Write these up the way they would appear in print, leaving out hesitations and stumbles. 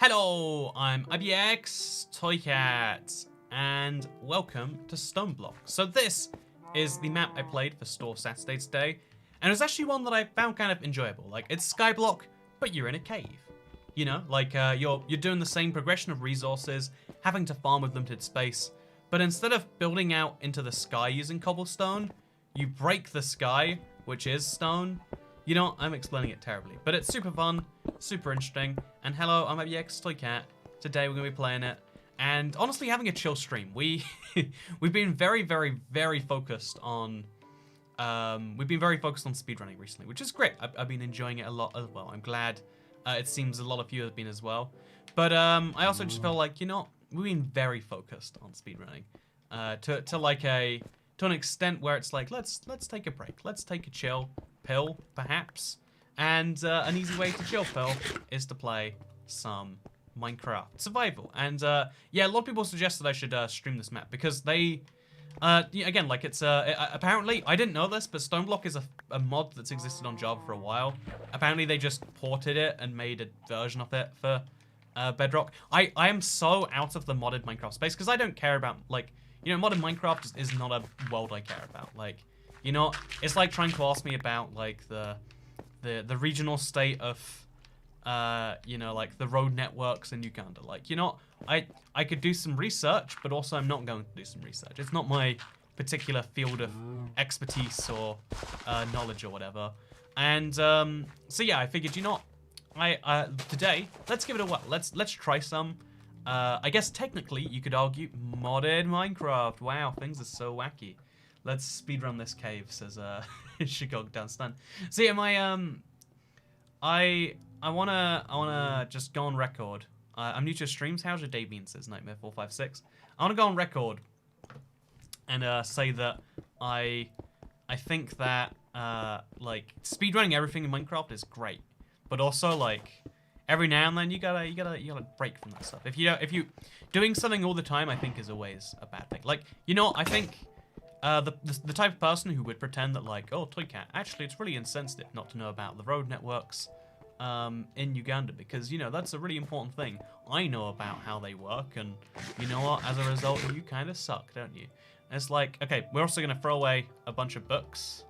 Hello, I'm IBX Toycat, and welcome to Stoneblock. So this is the map I played for Store Saturday today, and it's actually one that I found kind of enjoyable. Like, it's Skyblock, but you're in a cave. You know, like you're doing the same progression of resources, having to farm with limited space, but instead of building out into the sky using cobblestone, you break the sky, which is stone. You know, I'm explaining it terribly, but it's super fun, super interesting. And hello, I'm IBX Toycat. Today we're gonna be playing it, and honestly, having a chill stream. We've been very focused on speedrunning recently, which is great. I've been enjoying it a lot as well. I'm glad. It seems a lot of you have been as well. But I also just feel like, you know, we've been very focused on speedrunning, to an extent where it's like, let's take a break, let's take a chill pill, perhaps. And an easy way to chill pill is to play some Minecraft survival. And yeah, a lot of people suggested I should stream this map because they, again, like it's apparently, I didn't know this, but Stoneblock is a mod that's existed on Java for a while. Apparently they just ported it and made a version of it for Bedrock. I am so out of the modded Minecraft space because I don't care about, like, you know, modded Minecraft just is not a world I care about. Like, you know, it's like trying to ask me about like the regional state of you know, like the road networks in Uganda. Like, you know, I could do some research, but also I'm not going to do some research. It's not my particular field of expertise or knowledge or whatever. And so yeah, I figured, you know, today let's give it a whirl. Let's try some. I guess technically you could argue modded Minecraft. Wow, things are so wacky. Let's speedrun this cave, says Shigog Dunstan. So yeah, my I wanna just go on record. I'm new to streams. How's your day been? Says Nightmare456. I wanna go on record and say that I think that like speedrunning everything in Minecraft is great, but also like every now and then you gotta break from that stuff. If you doing something all the time, I think is always a bad thing. Like, you know, I think the type of person who would pretend that, like, oh, Toycat, actually it's really insensitive not to know about the road networks in Uganda, because, you know, that's a really important thing. I know about how they work, and you know what, as a result, you kind of suck, don't you? And it's like, okay, we're also gonna throw away a bunch of books.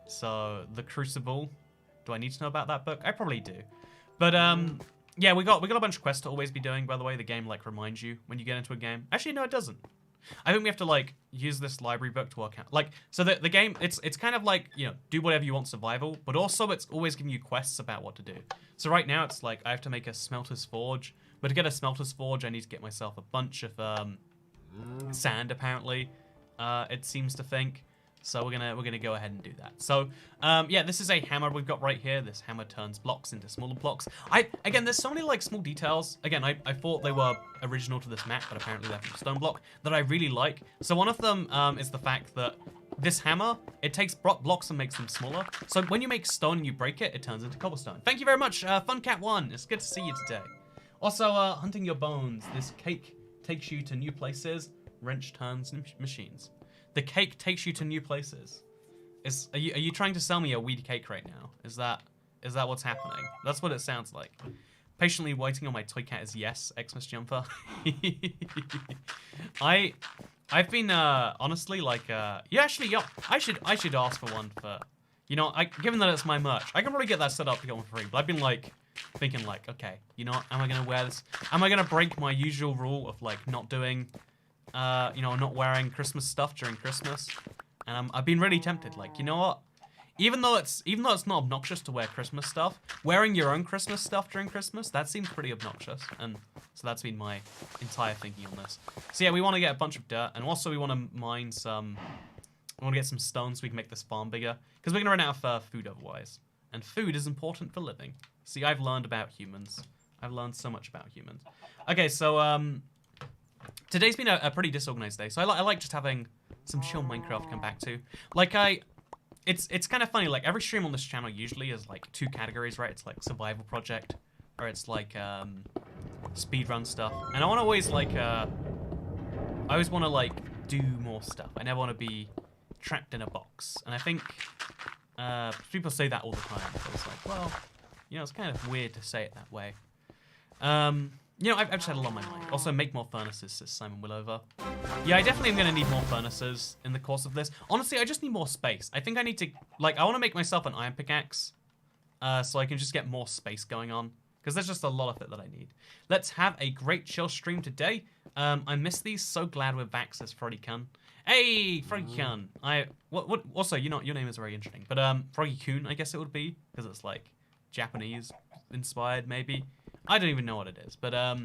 So the Crucible, do I need to know about that book? I probably do. But yeah, we got a bunch of quests to always be doing, by the way. The game like reminds you when you get into a game. Actually, no, it doesn't. I think we have to like use this library book to work out, like, so the game, it's kind of like, you know, do whatever you want survival, but also it's always giving you quests about what to do. So right now it's like I have to make a smelter's forge, but to get a smelter's forge I need to get myself a bunch of sand, apparently, it seems to think. So we're gonna go ahead and do that. So yeah, this is a hammer we've got right here. This hammer turns blocks into smaller blocks. Again, there's so many like small details. Again, I thought they were original to this map, but apparently they're from Stoneblock, that I really like. So one of them is the fact that this hammer, it takes blocks and makes them smaller. So when you make stone and you break it, it turns into cobblestone. Thank you very much, FunCat1. It's good to see you today. Also, hunting your bones. This cake takes you to new places. Wrench turns machines. The cake takes you to new places. Are you trying to sell me a weed cake right now? Is that what's happening? That's what it sounds like. Patiently waiting on my Toycat is yes, Xmas jumper. I've been honestly like yeah, I should ask for one for, you know, given that it's my merch, I can probably get that set up to get one for free. But I've been like thinking like, okay, you know, am I gonna wear this? Am I gonna break my usual rule of like not doing you know, not wearing Christmas stuff during Christmas? And I've been really tempted. Like, you know what? Even though it's not obnoxious to wear Christmas stuff, wearing your own Christmas stuff during Christmas, that seems pretty obnoxious. And so that's been my entire thinking on this. So yeah, we want to get a bunch of dirt, and also we want to mine some. We want to get some stone so we can make this farm bigger, because we're gonna run out of food otherwise. And food is important for living. See, I've learned about humans. I've learned so much about humans. Okay, so today's been a pretty disorganized day, so I like just having some chill Minecraft to come back to. Like it's kind of funny, like every stream on this channel usually is like two categories, right? It's like survival project, or it's like speedrun stuff. And I want to always like, I always want to like do more stuff. I never want to be trapped in a box. And I think people say that all the time. So it's like, well, you know, it's kind of weird to say it that way. You know, I've just had a lot on my mind. Also, make more furnaces, says Simon Willover. Yeah, I definitely am going to need more furnaces in the course of this. Honestly, I just need more space. I think I need to, like, I want to make myself an iron pickaxe so I can just get more space going on. Because there's just a lot of it that I need. Let's have a great chill stream today. I miss these. So glad we're back, says Froggy Kun. Hey, Froggy Kun. Also, you know, your name is very interesting. But Froggy Kun, I guess it would be. Because it's like Japanese inspired, maybe. I don't even know what it is, but I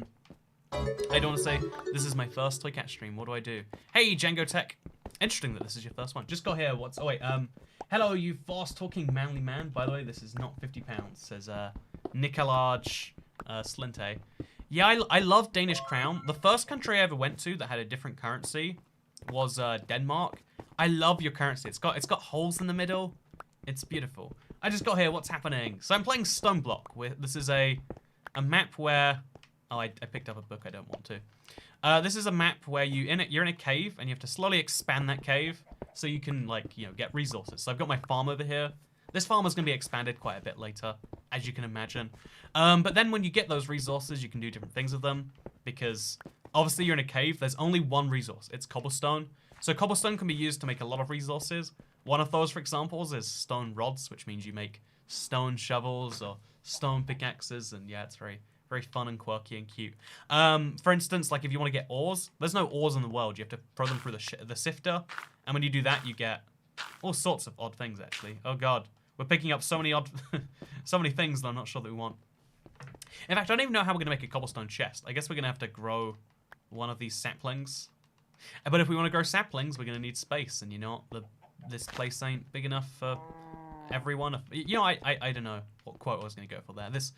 don't want to say this is my first Toy Cat stream. What do I do? Hey, Django Tech. Interesting that this is your first one. Just got here. Oh wait. Hello, you fast-talking manly man. By the way, this is not £50. Says Nicolaj Slinte. Yeah, I love Danish crown. The first country I ever went to that had a different currency was Denmark. I love your currency. It's got holes in the middle. It's beautiful. I just got here. What's happening? So I'm playing Stoneblock. This is a map where... Oh, I picked up a book I don't want to. This is a map where you're in a cave, and you have to slowly expand that cave so you can, like, you know, get resources. So I've got my farm over here. This farm is going to be expanded quite a bit later, as you can imagine. But then when you get those resources, you can do different things with them, because obviously you're in a cave. There's only one resource. It's cobblestone. So cobblestone can be used to make a lot of resources. One of those, for example, is stone rods, which means you make stone shovels or stone pickaxes, and yeah, it's very, very fun and quirky and cute. For instance, like if you want to get ores, there's no ores in the world. You have to throw them through the sifter, and when you do that, you get all sorts of odd things, actually. Oh god, we're picking up so many odd, so many things that I'm not sure that we want. In fact, I don't even know how we're going to make a cobblestone chest. I guess we're going to have to grow one of these saplings. But if we want to grow saplings, we're going to need space, and you know what? This place ain't big enough for everyone. You know, I don't know what quote I was going to go for there. This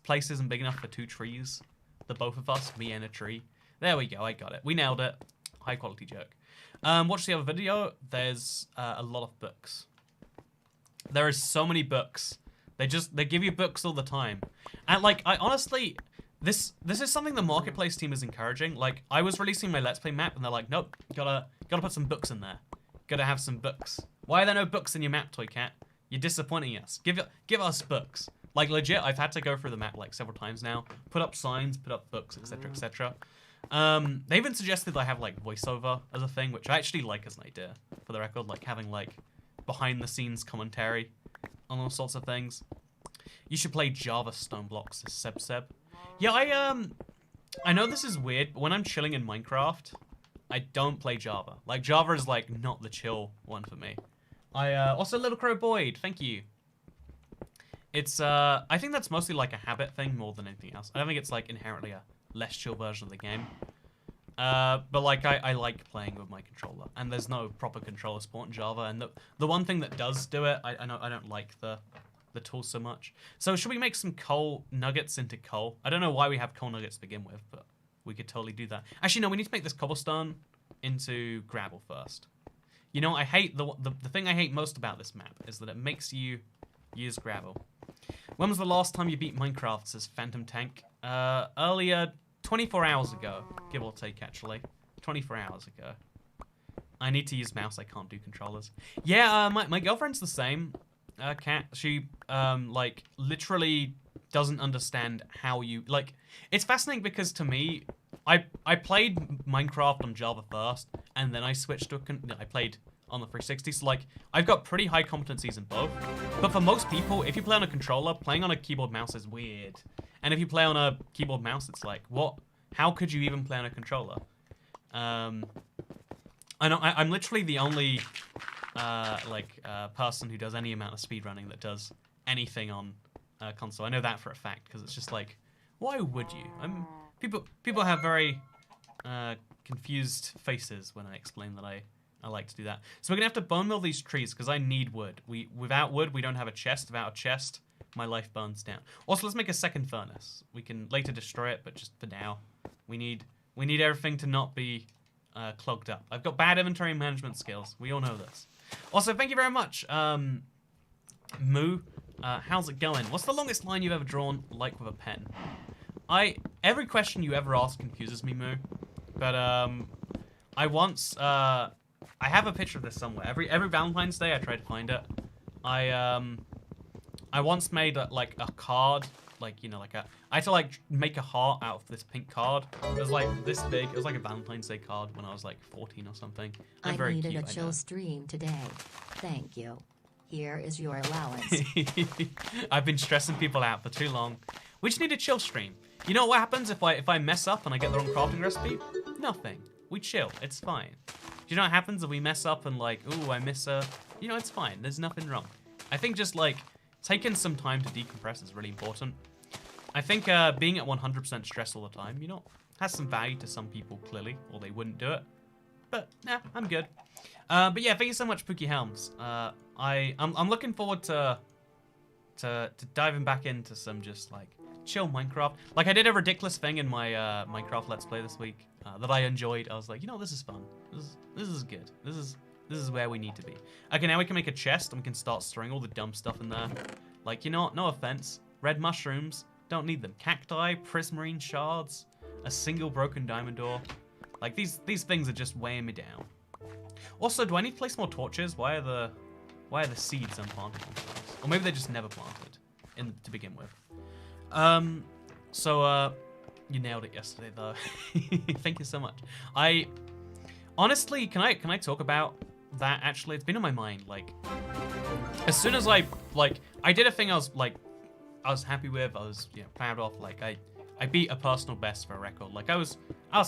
place isn't big enough for 2 trees. The both of us, me and a tree. There we go, I got it. We nailed it. High quality joke. Watch the other video. There's a lot of books. There is so many books. They give you books all the time. And like, I honestly, this is something the marketplace team is encouraging. Like, I was releasing my Let's Play map, and they're like, nope, gotta put some books in there. Gotta have some books. Why are there no books in your map, Toy Cat? You're disappointing us. Give us books. Like, legit, I've had to go through the map like several times now. Put up signs, put up books, etc, etc. They even suggested I have like voiceover as a thing, which I actually like as an idea, for the record. Like having like behind the scenes commentary on all sorts of things. You should play Java Stoneblocks, says Seb. Yeah, I know this is weird, but when I'm chilling in Minecraft, I don't play Java. Like, Java is, like, not the chill one for me. Also, Little Crow Boyd, thank you. It's, I think that's mostly, like, a habit thing more than anything else. I don't think it's, like, inherently a less chill version of the game. But, like, I like playing with my controller. And there's no proper controller support in Java. And the one thing that does do it, I don't like the tool so much. So, should we make some coal nuggets into coal? I don't know why we have coal nuggets to begin with, but... we could totally do that. Actually, no, we need to make this cobblestone into gravel first. You know, I hate the thing I hate most about this map is that it makes you use gravel. When was the last time you beat Minecraft, says Phantom Tank? Earlier, 24 hours ago, give or take, actually. 24 hours ago. I need to use mouse, I can't do controllers. Yeah, my girlfriend's the same, Cat. She, like, literally doesn't understand how you, like, it's fascinating because to me, I played Minecraft on Java first, and then I switched to I played on the 360, so like, I've got pretty high competencies in both. But for most people, if you play on a controller, playing on a keyboard mouse is weird. And if you play on a keyboard mouse, it's like, what? How could you even play on a controller? I'm literally the only, person who does any amount of speedrunning that does anything on console. I know that for a fact, because it's just like, why would you? People have very confused faces when I explain that I like to do that. So we're gonna have to bone mill these trees because I need wood. Without wood, we don't have a chest. Without a chest, my life burns down. Also, let's make a second furnace. We can later destroy it, but just for now, we need everything to not be clogged up. I've got bad inventory management skills. We all know this. Also, thank you very much, Moo. How's it going? What's the longest line you've ever drawn, like with a pen? Every question you ever ask confuses me, Moo. But I once I have a picture of this somewhere. Every Valentine's Day I try to find it. I once made like a card like, you know, like I had to like make a heart out of this pink card. It was like this big. It was like a Valentine's Day card when I was like 14 or something. I Very needed cute, a chill stream today. Thank you. Here is your allowance. I've been stressing people out for too long. We just need a chill stream. You know what happens if I mess up and I get the wrong crafting recipe? Nothing. We chill. It's fine. Do you know what happens if we mess up and like, ooh, I miss a... You know, it's fine. There's nothing wrong. I think just like taking some time to decompress is really important. I think being at 100% stress all the time, you know, has some value to some people clearly, or they wouldn't do it. But nah, I'm good. But yeah, thank you so much, Pookie Helms. I'm looking forward to diving back into some just like chill Minecraft. Like I did a ridiculous thing in my Minecraft Let's Play this week that I enjoyed. I was like, you know, this is fun. This is good. This is where we need to be. Okay, now we can make a chest and we can start storing all the dumb stuff in there. Like, you know, no offense, red mushrooms, don't need them. Cacti, prismarine shards, a single broken diamond door. Like these things are just weighing me down. Also, do I need to place more torches? Why are the seeds unplanted? Or maybe they're just never planted to begin with. You nailed it yesterday though. Thank you so much. Honestly, can I talk about that actually? It's been on my mind. Like, as soon as I did a thing I was happy with, I was, you know, proud of, like I beat a personal best for a record. Like I was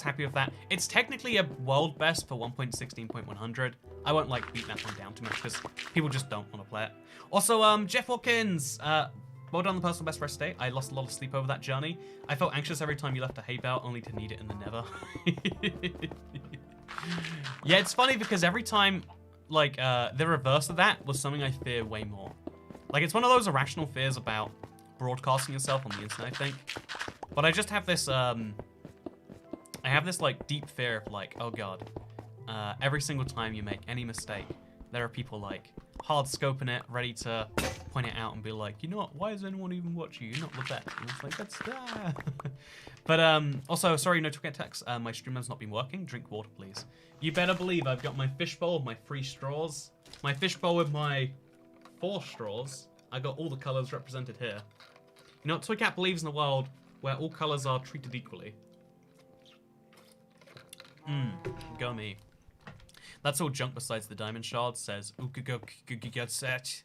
happy with that. It's technically a world best for 1.16.100. I won't like beat that one down too much because people just don't want to play it. Also, Jeff Watkins, well done on the personal best rest day. I lost a lot of sleep over that journey. I felt anxious every time you left a hay bale, only to need it in the nether. Yeah, it's funny because every time, like, the reverse of that was something I fear way more. Like, it's one of those irrational fears about broadcasting yourself on the internet, I think. But I just have this, like, deep fear of, like, oh god, every single time you make any mistake, there are people, like, hard scoping it, ready to point it out and be like, you know what, why is anyone even watching you? You're not the best. And it's like, that's... But, also, sorry, no to get text. My streamer's not been working. Drink water, please. You better believe I've got my fishbowl with my 3 straws. My fishbowl with my 4 straws. I got all the colors represented here. You know what, Toy Cat believes in a world where all colors are treated equally. Go me. That's all junk besides the diamond shard, says set.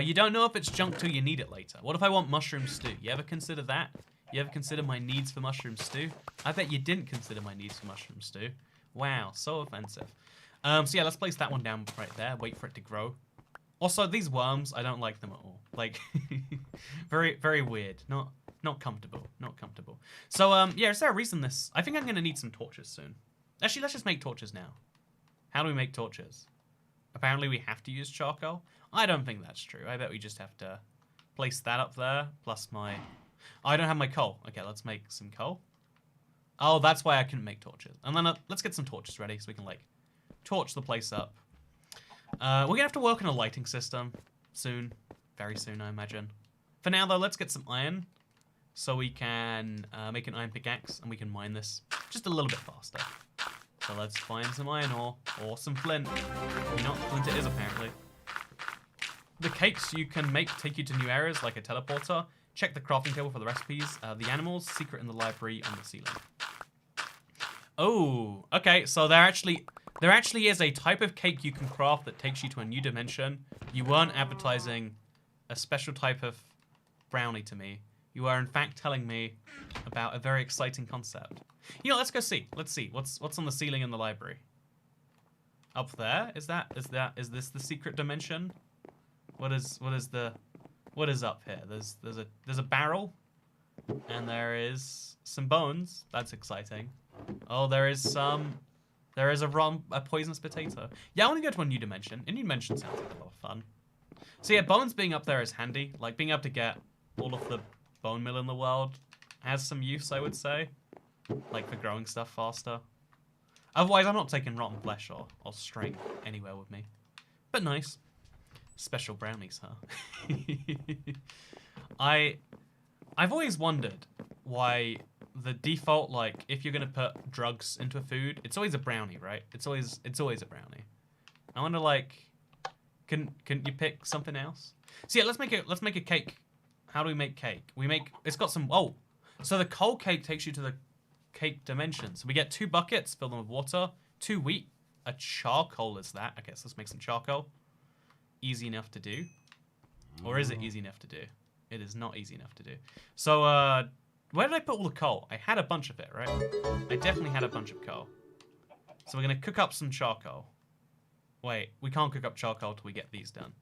You don't know if it's junk till you need it later. What if I want mushroom stew? You ever consider that? You ever consider my needs for mushroom stew? I bet you didn't consider my needs for mushroom stew. Wow, so offensive. So yeah, let's place that one down right there. Wait for it to grow. Also, these worms, I don't like them at all. Like, very, very weird. Not comfortable. Not comfortable. So, yeah, is there a reason this... I think I'm going to need some torches soon. Actually, let's just make torches now. How do we make torches? Apparently we have to use charcoal. I don't think that's true. I bet we just have to place that up there, plus my... Oh, I don't have my coal. Okay, let's make some coal. Oh, that's why I couldn't make torches. And then let's get some torches ready so we can, like, torch the place up. We're going to have to work on a lighting system soon. Very soon, I imagine. For now, though, let's get some iron so we can make an iron pickaxe and we can mine this just a little bit faster. So let's find some iron ore or some flint. You know what flint it is, apparently. The cakes you can make take you to new areas like a teleporter. Check the crafting table for the recipes. The animals, secret in the library on the ceiling. Oh, okay. So there actually is a type of cake you can craft that takes you to a new dimension. You weren't advertising a special type of brownie to me. You are in fact telling me about a very exciting concept. You know, let's go see. Let's see what's on the ceiling in the library. Up there? Is this the secret dimension? What is up here? There's a barrel, and there is some bones. That's exciting. Oh, there is a poisonous potato. Yeah, I want to go to a new dimension. A new dimension sounds like a lot of fun. So yeah, bones being up there is handy. Like being able to get all of the bone meal in the world has some use, I would say. Like for growing stuff faster. Otherwise, I'm not taking rotten flesh or string anywhere with me. But nice. Special brownies, huh? I've always wondered why the default, like, if you're gonna put drugs into a food, it's always a brownie, right? It's always a brownie. I wonder, like, can you pick something else? So yeah, let's make a cake. How do we make cake? It's got some, oh. So the coal cake takes you to the cake dimension. So we get 2 buckets, fill them with water, 2 wheat, a charcoal is that. I guess let's make some charcoal. Easy enough to do. Or is it easy enough to do? It is not easy enough to do. So, where did I put all the coal? I had a bunch of it, right? I definitely had a bunch of coal. So we're going to cook up some charcoal. Wait, we can't cook up charcoal till we get these done.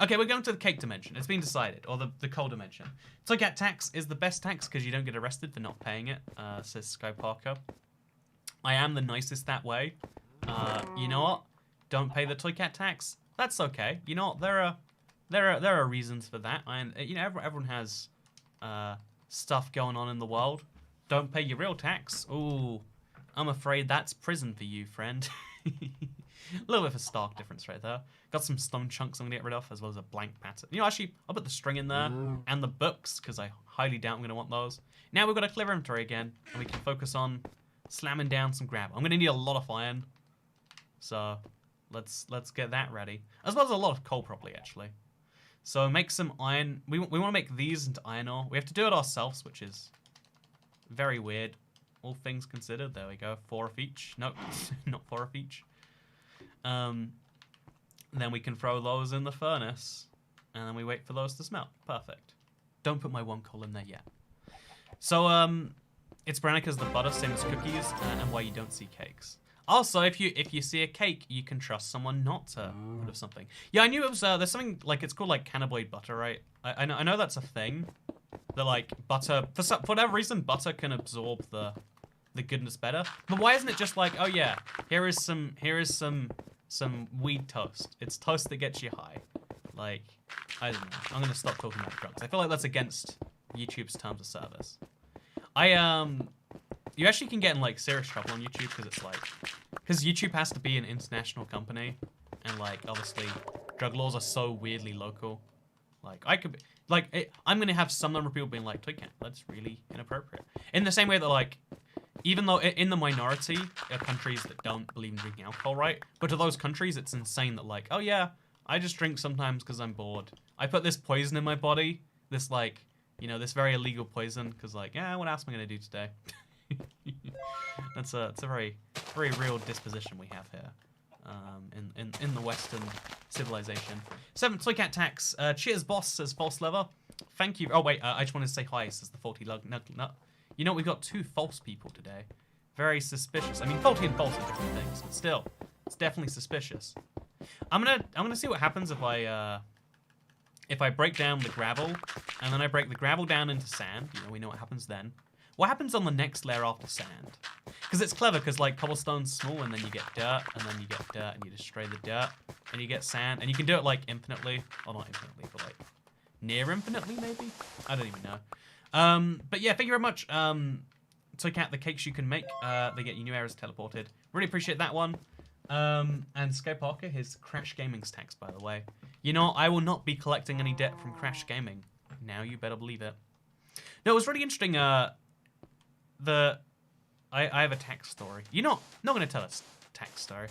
Okay, we're going to the cake dimension. It's been decided. Or the coal dimension. Toycat tax is the best tax because you don't get arrested for not paying it, says Sky Parker. I am the nicest that way. You know what? Don't pay the Toycat tax. That's okay. You know what? There are reasons for that. And you know, everyone has stuff going on in the world. Don't pay your real tax. Ooh, I'm afraid that's prison for you, friend. A little bit of a stark difference right there. Got some stone chunks I'm gonna get rid of, as well as a blank pattern. You know, actually, I'll put the string in there and the books, because I highly doubt I'm gonna want those. Now we've got a clear inventory again, and we can focus on slamming down some gravel. I'm gonna need a lot of iron, so let's get that ready, as well as a lot of coal, probably actually. So make some iron. We want to make these into iron ore. We have to do it ourselves, which is very weird, all things considered. There we go, 4 of each. Nope, not 4 of each. Then we can throw those in the furnace, and then we wait for those to smelt. Perfect. Don't put my 1 coal in there yet. So, it's brown because the butter, same as cookies, and why you don't see cakes. Also, if you see a cake, you can trust someone not to put of something. Yeah, I knew it was, there's something, like, it's called, like, cannabinoid butter, right? I know that's a thing. That, like, butter, for whatever reason, butter can absorb the goodness better. But why isn't it just like, oh yeah, here is some weed toast. It's toast that gets you high. Like, I don't know. I'm gonna stop talking about drugs. I feel like that's against YouTube's terms of service. You actually can get in like serious trouble on YouTube because it's like, because YouTube has to be an international company, and like obviously drug laws are so weirdly local. Like I could be, like I'm gonna have some number of people being like, Toycat, that's really inappropriate. In the same way that like, even though in the minority are countries that don't believe in drinking alcohol, right? But to those countries, it's insane that like, oh yeah, I just drink sometimes because I'm bored. I put this poison in my body, this like, you know, this very illegal poison, because like, yeah, what else am I gonna do today? It's a very real disposition we have here, in the Western civilization. 7th Toycat tax. Cheers, boss, says false lever. Thank you. Oh wait, I just wanted to say hi, says the faulty lug nut. You know, we've got 2 false people today. Very suspicious. I mean, faulty and false are different things, but still, it's definitely suspicious. I'm gonna see what happens if I break down the gravel, and then I break the gravel down into sand. You know, we know what happens then. What happens on the next layer after sand? Because it's clever, because like cobblestone's small, and then you get dirt, and then you get dirt, and you destroy the dirt, and you get sand, and you can do it like infinitely, or not infinitely, but like near infinitely maybe. I don't even know. But yeah, thank you very much. Toycat, the cakes you can make, they get you new areas teleported. Really appreciate that one. And Sky Parker, his Crash Gaming's tax, by the way. You know, I will not be collecting any debt from Crash Gaming. Now you better believe it. No, it was really interesting. I have a tax story. You're not going to tell us tax story.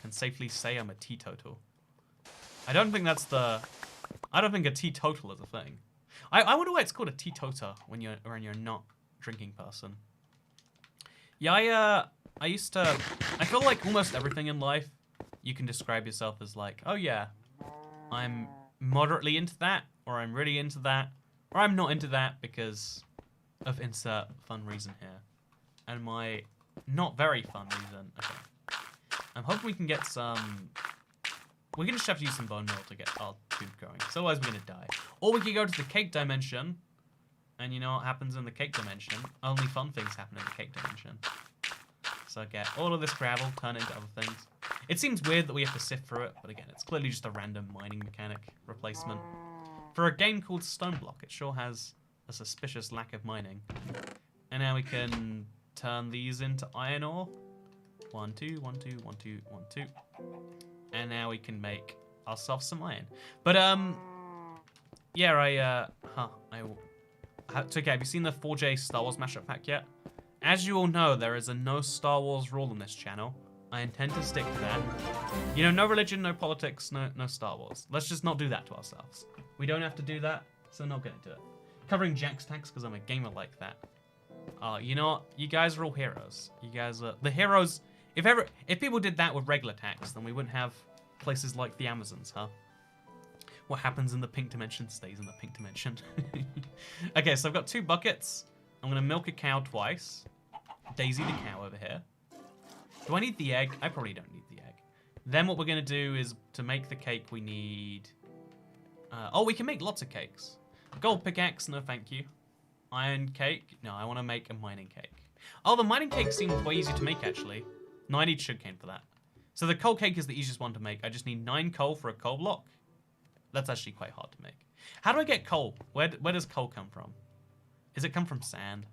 Can safely say I'm a teetotal. I don't think a teetotal is a thing. I wonder why it's called a teetotal when you're not drinking person. Yeah, I feel like almost everything in life, you can describe yourself as like, oh yeah, I'm moderately into that, or I'm really into that, or I'm not into that because of insert fun reason here. And my not very fun reason, okay. I'm hoping we can get some, we're gonna just have to use some bone meal to get our tube going, so otherwise we're gonna die. Or we could go to the cake dimension, and you know what happens in the cake dimension? Only fun things happen in the cake dimension. So get all of this gravel, turn it into other things. It seems weird that we have to sift through it, but again, it's clearly just a random mining mechanic replacement. For a game called Stoneblock, it sure has a suspicious lack of mining. And now we can turn these into iron ore. 1, 2, 1, 2, 1, 2, 1, 2. And now we can make ourselves some iron. But, yeah, it's okay, have you seen the 4J Star Wars mashup pack yet? As you all know, there is a no Star Wars rule on this channel. I intend to stick to that. You know, no religion, no politics, no Star Wars. Let's just not do that to ourselves. We don't have to do that, so not gonna do it. covering Jack's tax because I'm a gamer like that. You know what? You guys are all heroes. You guys are the heroes. If people did that with regular tax, then we wouldn't have places like the Amazons, huh? What happens in the pink dimension stays in the pink dimension. Okay, so I've got 2 buckets. I'm gonna milk a cow twice. Daisy the cow over here. Do I need the egg? I probably don't need the egg. Then what we're gonna do is to make the cake we need... oh, we can make lots of cakes. Gold pickaxe, no thank you. Iron cake, no, I want to make a mining cake. Oh, the mining cake seems way easier to make actually. No, I need sugarcane for that. So the coal cake is the easiest one to make. I just need 9 coal for a coal block. That's actually quite hard to make. How do I get coal? Where does coal come from? Does it come from sand?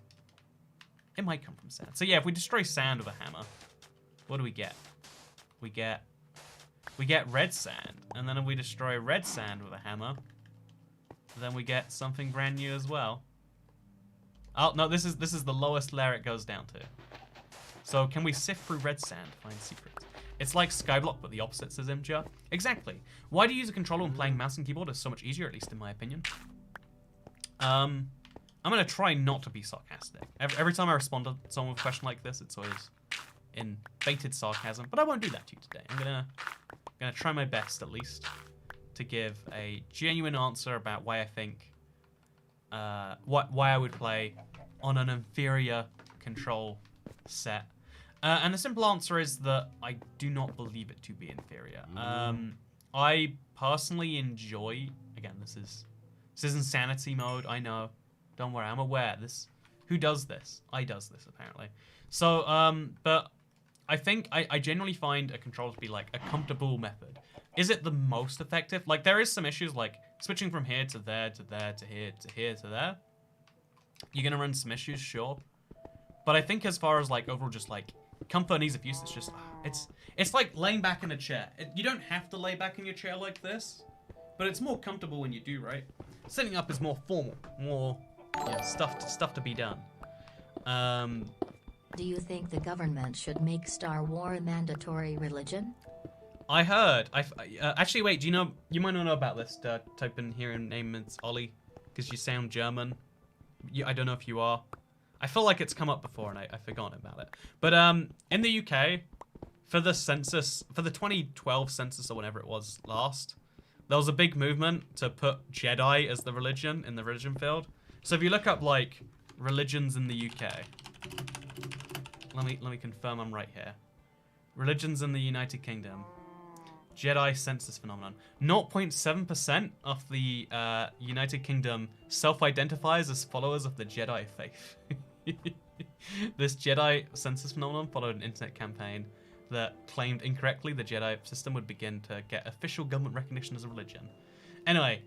It might come from sand. So yeah, if we destroy sand with a hammer, what do we get? We get red sand. And then if we destroy red sand with a hammer, then we get something brand new as well. Oh, no, this is the lowest layer it goes down to. So can we sift through red sand to find secrets? It's like Skyblock, but the opposite, says Imja. Exactly. Why do you use a controller when playing mouse and keyboard? It's so much easier, at least in my opinion. I'm going to try not to be sarcastic. Every time I respond to someone with a question like this, it's always in baited sarcasm. But I won't do that to you today. I'm gonna try my best, at least, to give a genuine answer about why I think... why I would play on an inferior control set. And the simple answer is that I do not believe it to be inferior. I personally enjoy... Again, this is insanity mode, I know. Don't worry, I'm aware. Who does this? I does this, apparently. So, but I think I generally find a control to be like a comfortable method. Is it the most effective? Like, there is some issues like switching from here to there to there to here to here to there. You're gonna run some issues, sure. But I think as far as like overall just like comfort and ease of use, it's just it's like laying back in a chair. You don't have to lay back in your chair like this, but it's more comfortable when you do, right? Sitting up is more formal, more stuff to be done. Do you think the government should make Star Wars a mandatory religion? I heard. Actually, wait. Do you know? You might not know about this. Type in here and name it's Ollie, because you sound German. I don't know if you are. I feel like it's come up before and I forgot about it. But in the UK, for the census, for the 2012 census or whenever it was last, there was a big movement to put Jedi as the religion in the religion field. So if you look up like religions in the UK, let me confirm I'm right here. Religions in the United Kingdom. Jedi census phenomenon. 0.7% of the United Kingdom self-identifies as followers of the Jedi faith. This Jedi census phenomenon followed an internet campaign that claimed incorrectly the Jedi system would begin to get official government recognition as a religion. Anyway,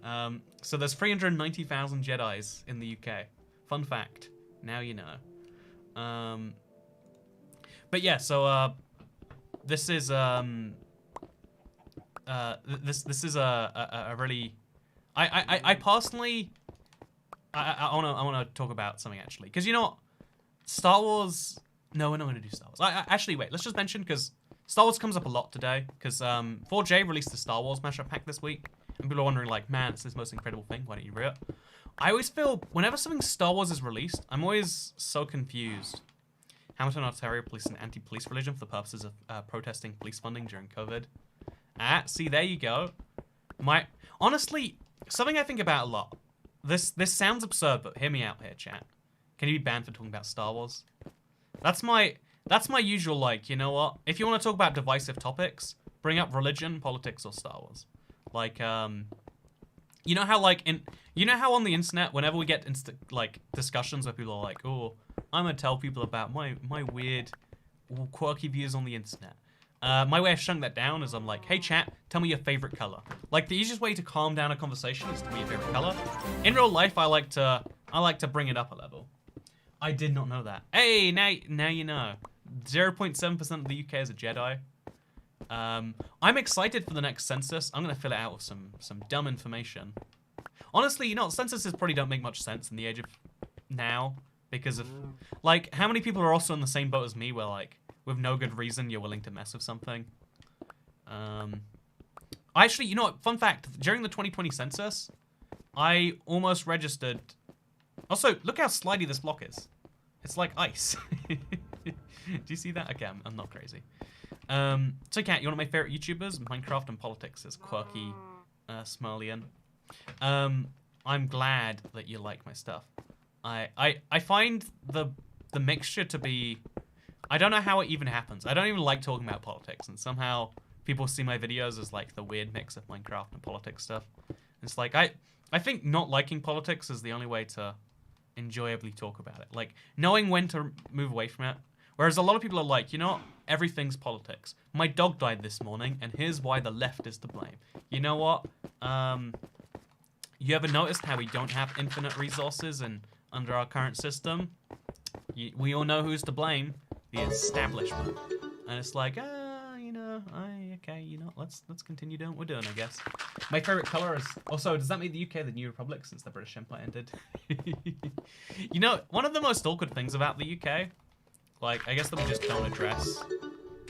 so there's 390,000 Jedis in the UK. Fun fact. Now you know. But yeah, so this is this is a really I personally I wanna talk about something actually, because you know what? Star Wars. No, we're not gonna do Star Wars. Actually, wait. Let's just mention, because Star Wars comes up a lot today. Because 4J released the Star Wars mashup pack this week, and people are wondering like, man, it's this most incredible thing. Why don't you read it? I always feel whenever something Star Wars is released, I'm always so confused. Hamilton, Ontario police an anti-police religion for the purposes of protesting police funding during COVID. See, there you go. Honestly, something I think about a lot. This sounds absurd, but hear me out here, chat. Can you be banned for talking about Star Wars? That's my usual, like, you know what? If you want to talk about divisive topics, bring up religion, politics, or Star Wars. Like, you know how on the internet, whenever we get like discussions where people are like, oh, I'm gonna tell people about my weird, quirky views on the internet. My way of shutting that down is I'm like, hey chat, tell me your favorite color. Like, the easiest way to calm down a conversation is to tell me your favorite color. In real life, I like to bring it up a level. I did not know that. Hey, now you know. 0.7% of the UK is a Jedi. I'm excited for the next census. I'm gonna fill it out with some dumb information. Honestly, you know, censuses probably don't make much sense in the age of now, because of like how many people are also in the same boat as me, where like with no good reason you're willing to mess with something. Actually, you know what? Fun fact: during the 2020 census, I almost registered Also, look how slidey this block is. It's like ice. Do you see that? Okay, I'm not crazy. So, Kat, you're one of my favorite YouTubers. Minecraft and politics is quirky, Smurlian. I'm glad that you like my stuff. I find the mixture to be... I don't know how it even happens. I don't even like talking about politics, and somehow people see my videos as like the weird mix of Minecraft and politics stuff. It's like, I think not liking politics is the only way to enjoyably talk about it. Like, knowing when to move away from it. Whereas a lot of people are like, you know what? Everything's politics. My dog died this morning, and here's why the left is to blame. You know what? You ever noticed how we don't have infinite resources and under our current system? We all know who's to blame. The establishment. And it's like, you know, okay, you know, let's continue doing what we're doing, I guess. My favorite color is... Also, does that make the UK the New Republic since the British Empire ended? You know, one of the most awkward things about the UK, like, I guess that we just don't address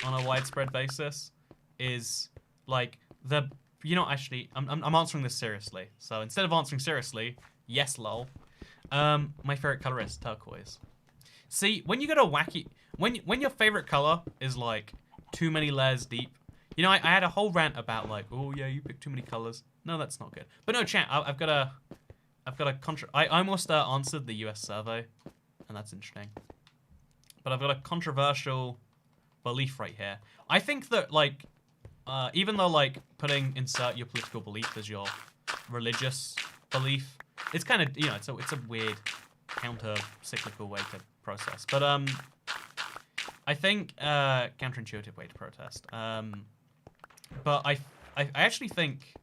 on a widespread basis, is, like, the... You know, actually, I'm answering this seriously. So instead of answering seriously, yes, lol. My favorite color is turquoise. See, when you get a wacky... When your favorite color is, like, too many layers deep. You know, I had a whole rant about, like, oh, yeah, you picked too many colors. No, that's not good. But no, chat, I've got a I almost answered the US survey, and that's interesting. But I've got a controversial belief right here. I think that, like, even though, like, insert your political belief as your religious belief, it's kind of, you know, it's a weird counter-cyclical way to process. But, I think, counterintuitive way to protest. But I actually think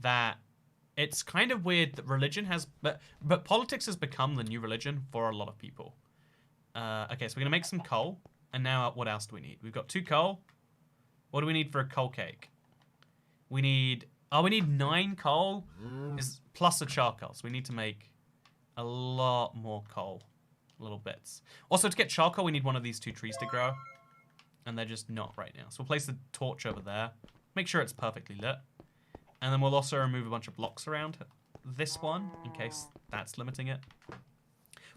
that it's kind of weird that religion has... But politics has become the new religion for a lot of people. Okay, so we're going to make some coal. And now what else do we need? We've got 2 coal. What do we need for a coal cake? We need... Oh, we need 9 coal plus a charcoal. So we need to make a lot more coal. Little bits. Also, to get charcoal, we need one of these 2 trees to grow. And they're just not right now. So we'll place the torch over there. Make sure it's perfectly lit. And then we'll also remove a bunch of blocks around this one, in case that's limiting it.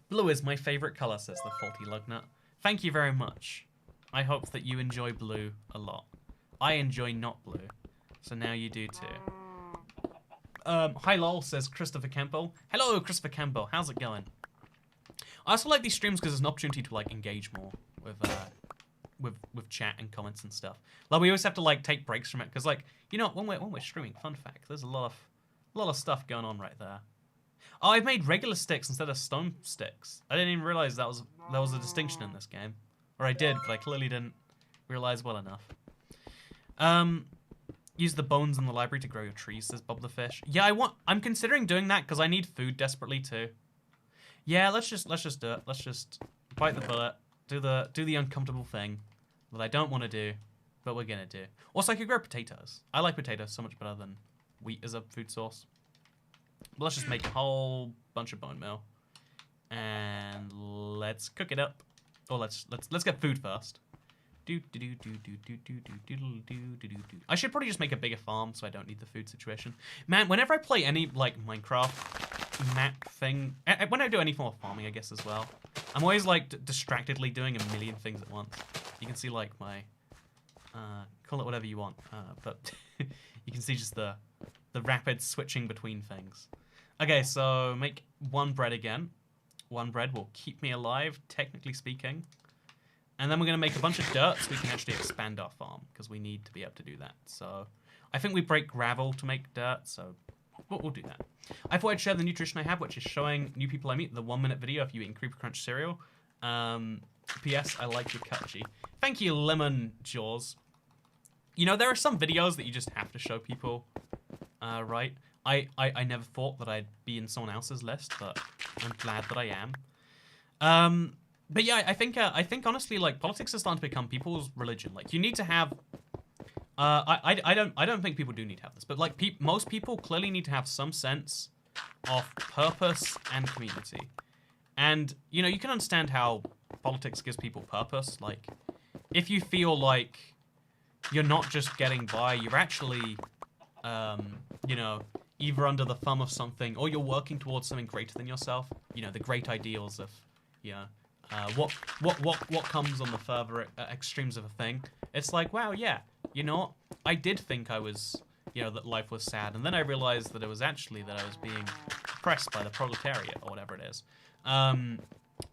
Blue is my favorite color, says the faulty lugnut. Thank you very much. I hope that you enjoy blue a lot. I enjoy not blue. So now you do too. Hi lol, says Christopher Campbell. Hello, Christopher Campbell. How's it going? I also like these streams because there's an opportunity to, like, engage more with chat and comments and stuff. Like, we always have to, like, take breaks from it because, like, you know, when we're streaming, fun fact, there's a lot of stuff going on right there. Oh, I've made regular sticks instead of stone sticks. I didn't even realize that was a distinction in this game, or I did, but I clearly didn't realize well enough. Use the bones in the library to grow your trees, says Bob the Fish. Yeah, I'm considering doing that because I need food desperately too. Yeah, let's just do it. Let's just bite the bullet, do the uncomfortable thing that I don't want to do, but we're gonna do. Also, I could grow potatoes. I like potatoes so much better than wheat as a food source. But let's just make a whole bunch of bone meal, and let's cook it up. Or let's get food first. I should probably just make a bigger farm so I don't need the food situation. Man, whenever I play any, like, Minecraft map thing, when I do any form of farming, I guess, as well, I'm always, like, distractedly doing a million things at once. You can see, like, my, call it whatever you want, but you can see just the rapid switching between things. Okay, so make 1 bread again. 1 bread will keep me alive, technically speaking. And then we're going to make a bunch of dirt so we can actually expand our farm, because we need to be able to do that. So I think we break gravel to make dirt, so we'll do that. I thought I'd share the nutrition I have, which is showing new people I meet the 1-minute video if you eat Creeper Crunch cereal. P.S. I like your cutchy. Thank you, Lemon Jaws. You know, there are some videos that you just have to show people, right? I never thought that I'd be in someone else's list, but I'm glad that I am. But yeah, I think honestly, like, politics is starting to become people's religion. Like, you need to have, I don't think people do need to have this, but like, most people clearly need to have some sense of purpose and community. And, you know, you can understand how politics gives people purpose. Like, if you feel like you're not just getting by, you're actually, you know, either under the thumb of something, or you're working towards something greater than yourself. You know, the great ideals of, you know, what comes on the further extremes of a thing. It's like, wow, yeah, you know what? I did think I was, you know, that life was sad, and then I realized that it was actually that I was being oppressed by the proletariat or whatever it is.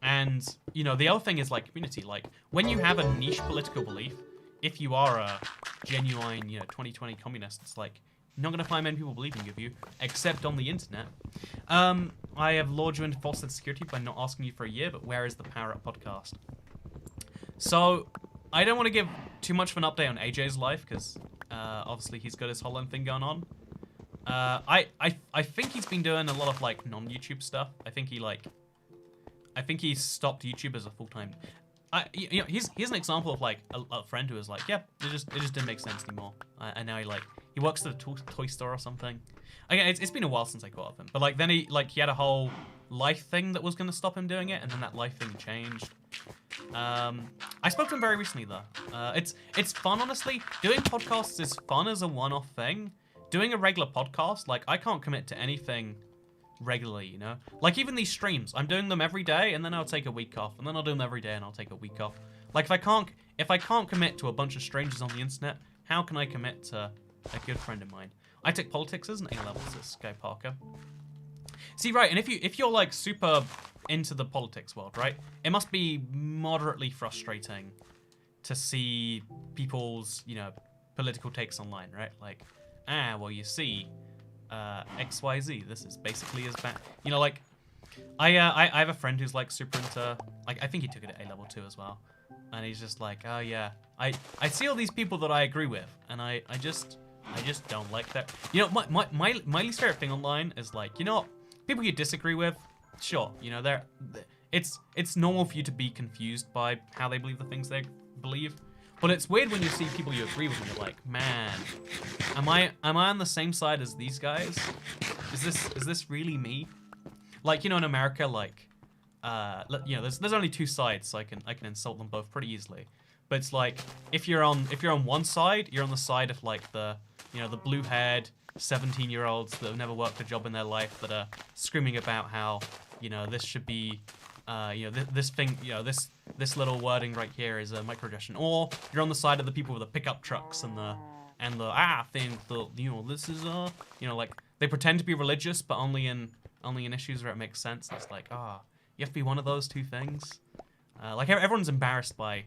And you know, the other thing is like community. Like when you have a niche political belief, if you are a genuine, you know, 2020 communist, it's like you're not gonna find many people believing of you, except on the internet. I have lured you into false sense of security by not asking you for a year, but where is the Power Up podcast? So I don't want to give too much of an update on AJ's life because obviously he's got his Holland thing going on. I think he's been doing a lot of like non-YouTube stuff. I think he stopped YouTube as a full-time. You know, he's an example of like a friend who was like, yeah, it just didn't make sense anymore. And now he works at a toy store or something. Again, it's been a while since I caught up with him. But like then he had a whole life thing that was gonna stop him doing it, and then that life thing changed. I spoke to him very recently though. It's fun, honestly. Doing podcasts is fun as a one-off thing. Doing a regular podcast, like I can't commit to anything regularly, you know? Like even these streams, I'm doing them every day and then I'll take a week off, and then I'll do them every day and I'll take a week off. Like if I can't commit to a bunch of strangers on the internet, how can I commit to a good friend of mine? I took politics as an A-level, this guy Parker. See, right, and if you're like super into the politics world, right, it must be moderately frustrating to see people's, you know, political takes online, right? Like, well, you see, XYZ, this is basically as bad. You know, like, I have a friend who's like super into, like, I think he took it at A-level too as well, and he's just like, oh yeah, I see all these people that I agree with, and I just don't like that. You know, my least favorite thing online is like, you know what, people you disagree with, sure, you know, it's normal for you to be confused by how they believe the things they believe. But it's weird when you see people you agree with and you're like, man, am I on the same side as these guys? Is this really me? Like, you know, in America, like, you know, there's only two sides, so I can insult them both pretty easily. But it's like if you're on one side, you're on the side of like the, you know, the blue-haired 17-year-olds that have never worked a job in their life that are screaming about how, you know, this should be, you know, this thing, you know, this little wording right here is a microaggression. Or you're on the side of the people with the pickup trucks and the think that, you know, this is you know, like they pretend to be religious but only in issues where it makes sense. It's like, you have to be one of those two things. Like everyone's embarrassed by,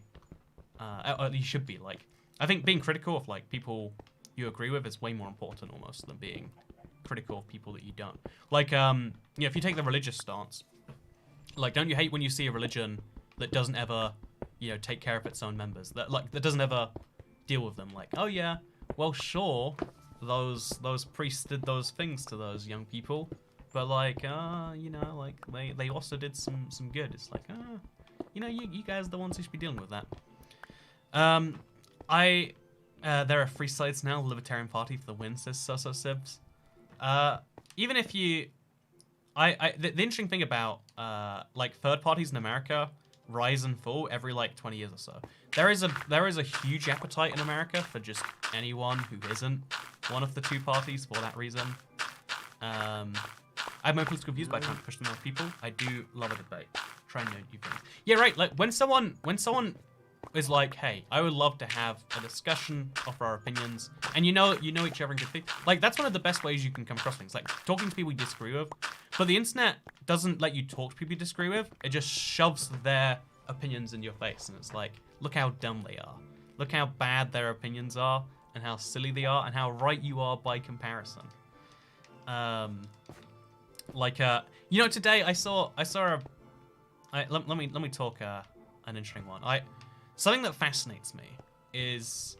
you should be. Like, I think being critical of like people you agree with is way more important almost than being critical of people that you don't. Like, you know, if you take the religious stance, like, don't you hate when you see a religion that doesn't ever, you know, take care of its own members, that doesn't ever deal with them? Like, oh yeah, well sure, those priests did those things to those young people, but like, you know, like they also did some good. It's like, you know, you guys are the ones who should be dealing with that. There are free sites now, the Libertarian Party for the win, says So-So Sibs. Even if you, the interesting thing about, like, third parties in America rise and fall every, like, 20 years or so. There is a huge appetite in America for just anyone who isn't one of the two parties for that reason. I have my political views, but I can't push them on people. I do love a debate. Try and know new things. Yeah, right, like, when someone is like, hey, I would love to have a discussion of our opinions, and you know each other and good things. Like, that's one of the best ways you can come across things, like talking to people you disagree with. But the internet doesn't let you talk to people you disagree with. It just shoves their opinions in your face, and it's like, look how dumb they are. Look how bad their opinions are, and how silly they are, and how right you are by comparison. Like, you know, today I saw let me talk an interesting one. Something that fascinates me is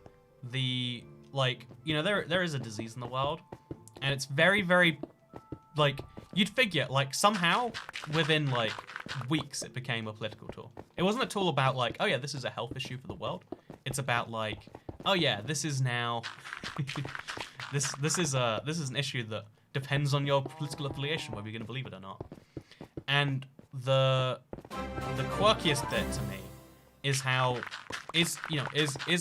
the, like, you know, there is a disease in the world, and it's very, very, like, you'd figure, like, somehow within, like, weeks it became a political tool. It wasn't a tool about, like, oh yeah, this is a health issue for the world. It's about, like, oh yeah, this is now, this is an issue that depends on your political affiliation, whether you're going to believe it or not. And the quirkiest bit to me is how is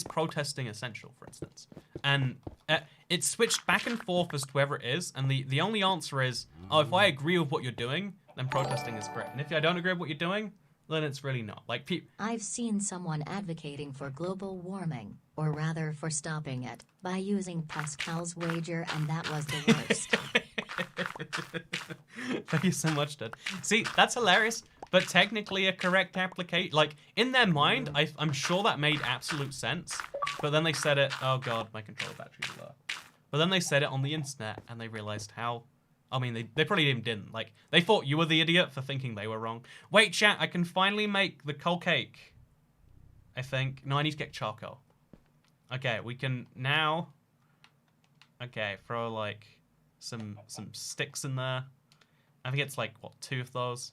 protesting essential, for instance. And It switched back and forth as to whoever it is, and the only answer is, oh, if I agree with what you're doing, then protesting is great. And if I don't agree with what you're doing, then it's really not. Like, I've seen someone advocating for global warming, or rather for stopping it, by using Pascal's wager, and that was the worst. Thank you so much, Dad. See, that's hilarious, but technically a correct application. Like, in their mind, I'm sure that made absolute sense, but then they said it, oh god, my controller battery is low. But then they said it on the internet, and they realized how, I mean, they probably even didn't. Like, they thought you were the idiot for thinking they were wrong. Wait, chat, I can finally make the coal cake. I think. No, I need to get charcoal. Okay, we can now, okay, throw, like, some sticks in there. I think it's like, what, 2 of those?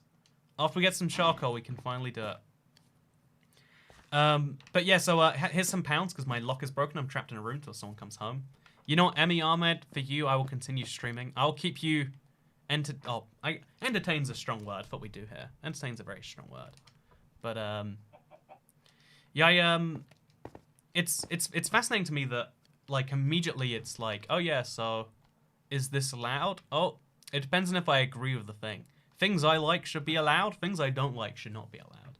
After we get some charcoal, we can finally do it. But yeah, so here's some pounds because my lock is broken. I'm trapped in a room till someone comes home. You know what, Emmy Ahmed, for you, I will continue streaming. I'll keep you entertain's a strong word, what we do here. Entertain's a very strong word. But, yeah, it's fascinating to me that, like, immediately it's like, oh yeah, so is this allowed? Oh, it depends on if I agree with the thing. Things I like should be allowed. Things I don't like should not be allowed.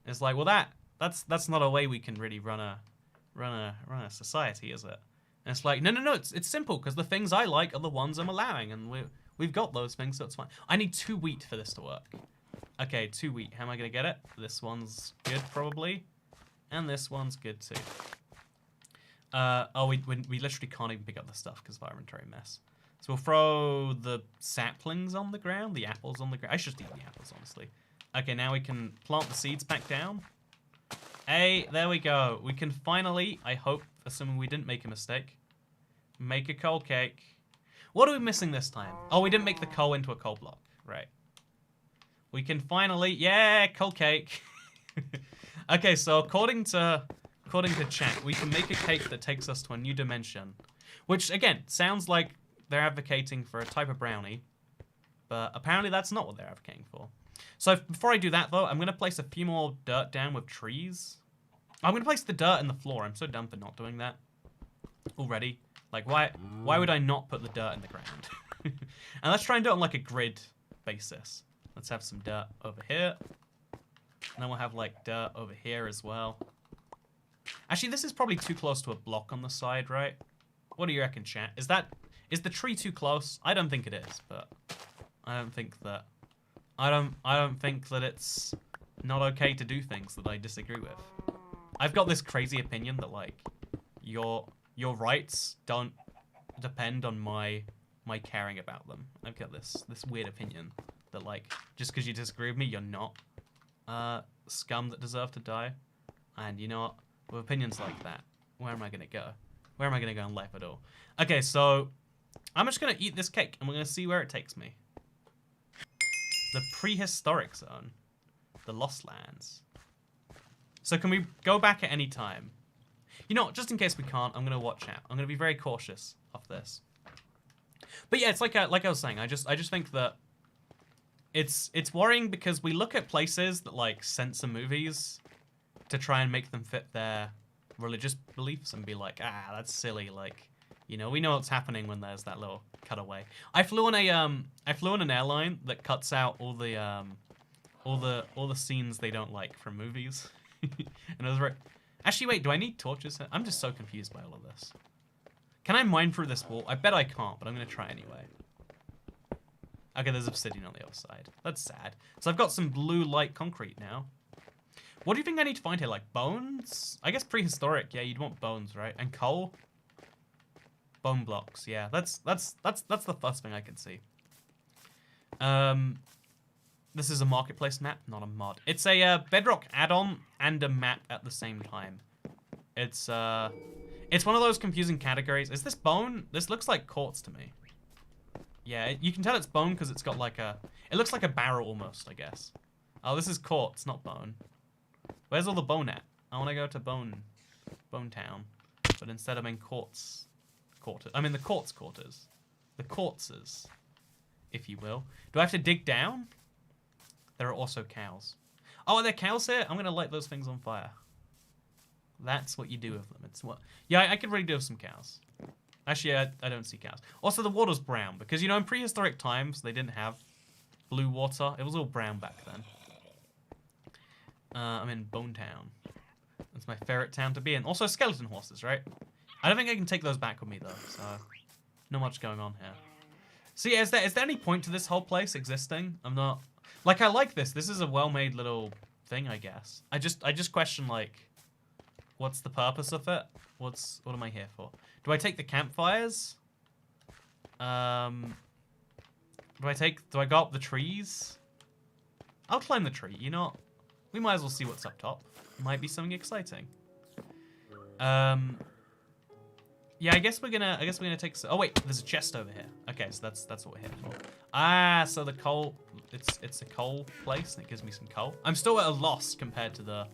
It's like, well, that's not a way we can really run a society, is it? And it's like, no, it's simple because the things I like are the ones I'm allowing, and we've got those things, so it's fine. I need 2 wheat for this to work. Okay, 2 wheat. How am I gonna get it? This one's good, probably, and this one's good too. Oh, we literally can't even pick up the stuff because of our inventory mess. So we'll throw the saplings on the ground, the apples on the ground. I should eat the apples, honestly. Okay, now we can plant the seeds back down. Hey, there we go. We can finally, I hope, assuming we didn't make a mistake, make a coal cake. What are we missing this time? Oh, we didn't make the coal into a coal block. Right. We can finally, yeah, coal cake. Okay, so according to chat, we can make a cake that takes us to a new dimension. Which, again, sounds like they're advocating for a type of brownie, but apparently that's not what they're advocating for. So before I do that, though, I'm going to place a few more dirt down with trees. I'm going to place the dirt in the floor. I'm so dumb for not doing that already. Like, why would I not put the dirt in the ground? And let's try and do it on, like, a grid basis. Let's have some dirt over here. And then we'll have, like, dirt over here as well. Actually, this is probably too close to a block on the side, right? What do you reckon, chat? Is the tree too close? I don't think it is, but I don't think that it's not okay to do things that I disagree with. I've got this crazy opinion that, like, your rights don't depend on my caring about them. I've got this weird opinion that, like, just because you disagree with me, you're not scum that deserve to die. And you know what? With opinions like that, where am I gonna go? Where am I gonna go in life at all? Okay, so I'm just gonna eat this cake, and we're gonna see where it takes me. The prehistoric zone, the Lost Lands. So can we go back at any time? You know, just in case we can't, I'm gonna watch out. I'm gonna be very cautious of this. But yeah, it's like I was saying. I just think that it's worrying because we look at places that, like, censor movies to try and make them fit their religious beliefs and be like, that's silly. Like, you know, we know what's happening when there's that little cutaway. I flew on an airline that cuts out all the scenes they don't like from movies. And I was right. Actually, wait, do I need torches? I'm just so confused by all of this. Can I mine through this wall? I bet I can't, but I'm gonna try anyway. Okay, there's obsidian on the other side. That's sad. So I've got some blue light concrete now. What do you think I need to find here? Like bones? I guess prehistoric. Yeah, you'd want bones, right? And coal. Bone blocks. Yeah, that's the first thing I can see. This is a marketplace map, not a mod. It's a Bedrock add-on and a map at the same time. It's one of those confusing categories. Is this bone? This looks like quartz to me. Yeah, you can tell it's bone because it's got like it looks like a barrel almost, I guess. Oh, this is quartz, not bone. Where's all the bone at? I want to go to Bone Town, but instead I'm in quartz quarters. I'm in the quartz quarters. The quartzes, if you will. Do I have to dig down? There are also cows. Oh, are there cows here? I'm going to light those things on fire. That's what you do with them. It's what... Yeah, I could really do with some cows. Actually, I don't see cows. Also, the water's brown because, you know, in prehistoric times, they didn't have blue water. It was all brown back then. I'm in Bone Town. That's my favorite town to be in. Also, skeleton horses, right? I don't think I can take those back with me, though, so not much going on here. So, yeah, is there any point to this whole place existing? I'm not... Like, I like this. This is a well-made little thing, I guess. I just question, like, what's the purpose of it? What am I here for? Do I take the campfires? Do I go up the trees? I'll climb the tree, you know? We might as well see what's up top. Might be something exciting. Yeah, I guess we're gonna take. Oh wait, there's a chest over here. Okay, so that's what we're here for. Ah, so the coal. It's a coal place, and it gives me some coal. I'm still at a loss compared to the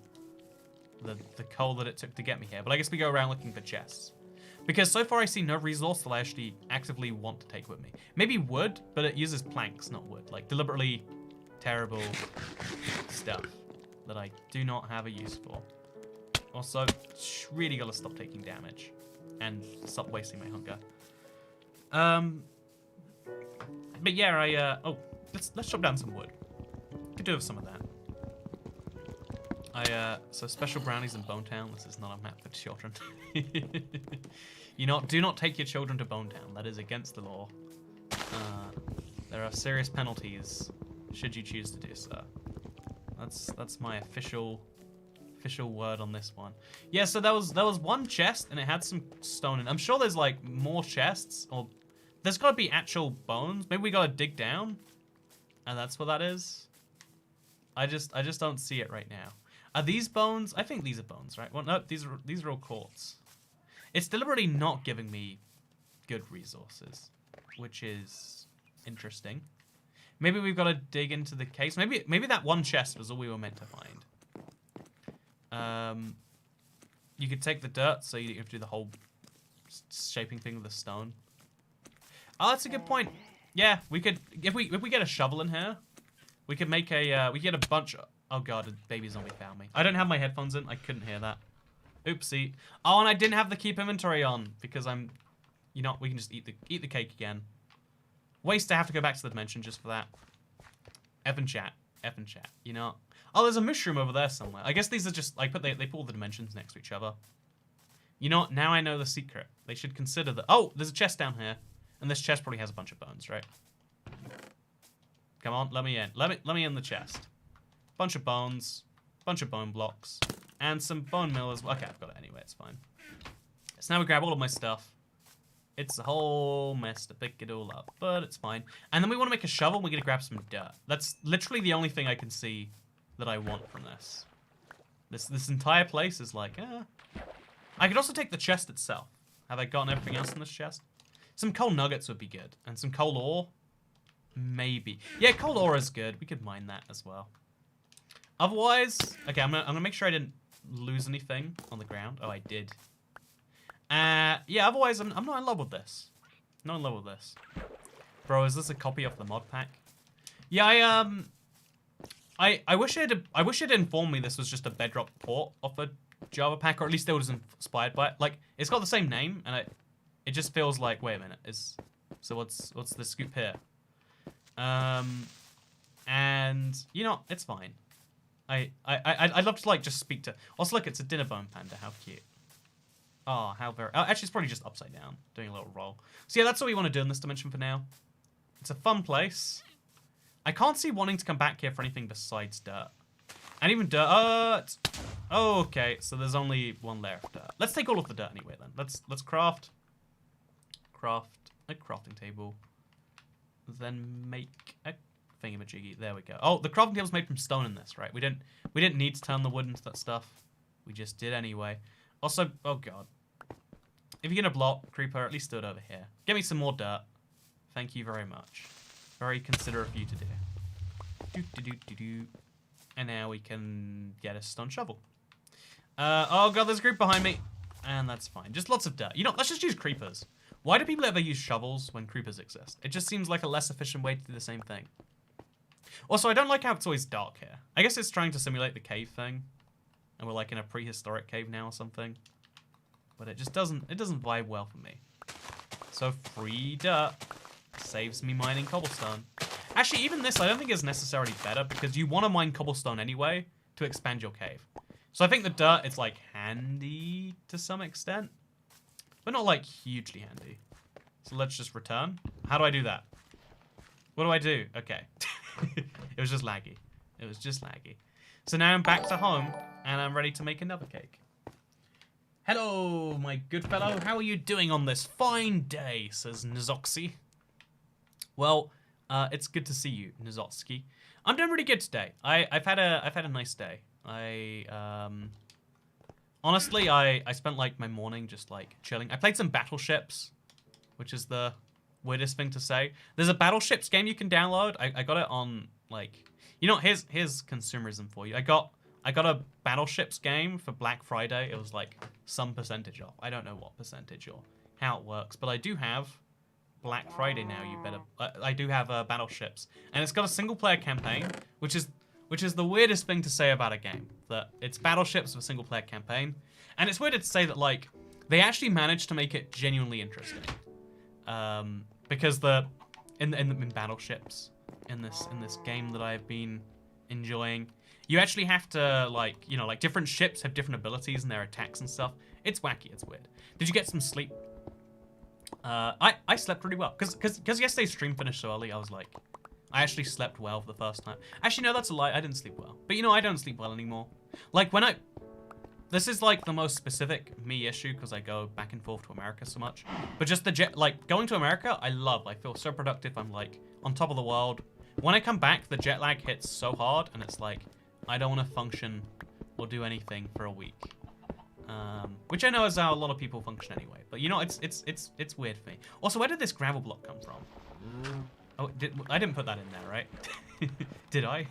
coal that it took to get me here. But I guess we go around looking for chests. Because so far I see no resource that I actually actively want to take with me. Maybe wood, but it uses planks, not wood. Like deliberately terrible stuff that I do not have a use for. Also, really gotta stop taking damage and stop wasting my hunger. But yeah, oh, let's chop down some wood. Could do with some of that. So special brownies in Bone Town. This is not a map for children. Do not take your children to Bone Town. That is against the law. There are serious penalties should you choose to do so. That's my official word on this one. Yeah, so there was one chest and it had some stone in. I'm sure there's like more chests, or there's got to be actual bones. Maybe we got to dig down, and that's what that is. I just don't see it right now. Are these bones? I think these are bones, right? Well, no, these are all quartz. It's deliberately not giving me good resources, which is interesting. Maybe we've got to dig into the case. Maybe that one chest was all we were meant to find. You could take the dirt, so you have to do the whole shaping thing with the stone. Oh, that's a good point. Yeah, we could if we get a shovel in here, we could make a we get a bunch of, oh god, a baby zombie found me. I don't have my headphones in. I couldn't hear that. Oopsie. Oh, and I didn't have the keep inventory on because I'm, we can just eat the cake again. Waste to have to go back to the dimension just for that. Effing chat. Oh, there's a mushroom over there somewhere. I guess these are just, they put all the dimensions next to each other. You know what? Now I know the secret. They should consider that. Oh, there's a chest down here. And this chest probably has a bunch of bones, right? Come on, let me in. Let me in the chest. Bunch of bones. Bunch of bone blocks. And some bone meal as well. Okay, I've got it anyway. It's fine. So now we grab all of my stuff. It's a whole mess to pick it all up, but it's fine. And then we want to make a shovel, and we're going to grab some dirt. That's literally the only thing I can see that I want from this. This entire place is like, I could also take the chest itself. Have I gotten everything else in this chest? Some coal nuggets would be good. And some coal ore? Maybe. Yeah, coal ore is good. We could mine that as well. Otherwise, okay, I'm gonna make sure I didn't lose anything on the ground. Oh, I did. Yeah, otherwise, I'm not in love with this. Not in love with this. Bro, is this a copy of the mod pack? Yeah, I wish it informed me this was just a Bedrock port of a Java pack, or at least it was inspired by it. Like, it's got the same name, and it just feels like, wait a minute, so what's the scoop here? And it's fine. I'd love to just speak to. Also, look, it's a dinner bone panda. How cute. Oh, how very. Oh, actually, it's probably just upside down, doing a little roll. So yeah, that's what we want to do in this dimension for now. It's a fun place. I can't see wanting to come back here for anything besides dirt. And even dirt. Oh, okay, so there's only one layer of dirt. Let's take all of the dirt anyway then. Let's craft a crafting table. Then make a thingamajiggy. There we go. Oh, the crafting table's made from stone in this, right? We didn't need to turn the wood into that stuff. We just did anyway. Also, oh god. If you're gonna block creeper, at least do it over here. Get me some more dirt. Thank you very much. Very considerate of you to do. And now we can get a stone shovel. Oh god, there's a group behind me. And that's fine. Just lots of dirt. Let's just use creepers. Why do people ever use shovels when creepers exist? It just seems like a less efficient way to do the same thing. Also, I don't like how it's always dark here. I guess it's trying to simulate the cave thing. And we're like in a prehistoric cave now or something. But it just doesn't vibe well for me. So free dirt saves me mining cobblestone. Actually, even this I don't think is necessarily better because you want to mine cobblestone anyway to expand your cave. So I think the dirt is like handy to some extent, but not like hugely handy. So let's just return. How do I do that? What do I do? Okay. It was just laggy. It was just laggy. So now I'm back to home and I'm ready to make another cake. Hello, my good fellow. How are you doing on this fine day? Says Nizoxy. Well, it's good to see you, Nizotsky. I'm doing really good today. I've had a nice day. Honestly, I spent like my morning just like chilling. I played some battleships, which is the weirdest thing to say. There's a battleships game you can download. I got it on like, you know, here's consumerism for you. I got a battleships game for Black Friday. It was like some percentage off. I don't know what percentage or how it works, but I do have Black Friday now. You better. I do have battleships, and it's got a single player campaign, which is the weirdest thing to say about a game. That it's battleships with a single player campaign, and it's weird to say that like they actually managed to make it genuinely interesting. Because in battleships in this game that I've been enjoying, you actually have to like, you know, like different ships have different abilities and their attacks and stuff. It's wacky, it's weird. Did you get some sleep? I slept really well because yesterday's stream finished so early. I was like, I actually slept well for the first time. Actually, no, that's a lie. I didn't sleep well. But you know, I don't sleep well anymore. Like when this is like the most specific me issue because I go back and forth to America so much. But just like going to America, I love. I feel so productive. I'm like on top of the world. When I come back, the jet lag hits so hard, and it's like I don't want to function or do anything for a week. Which I know is how a lot of people function anyway. But you know, it's weird for me. Also, where did this gravel block come from? Oh, I didn't put that in there, right? Did I?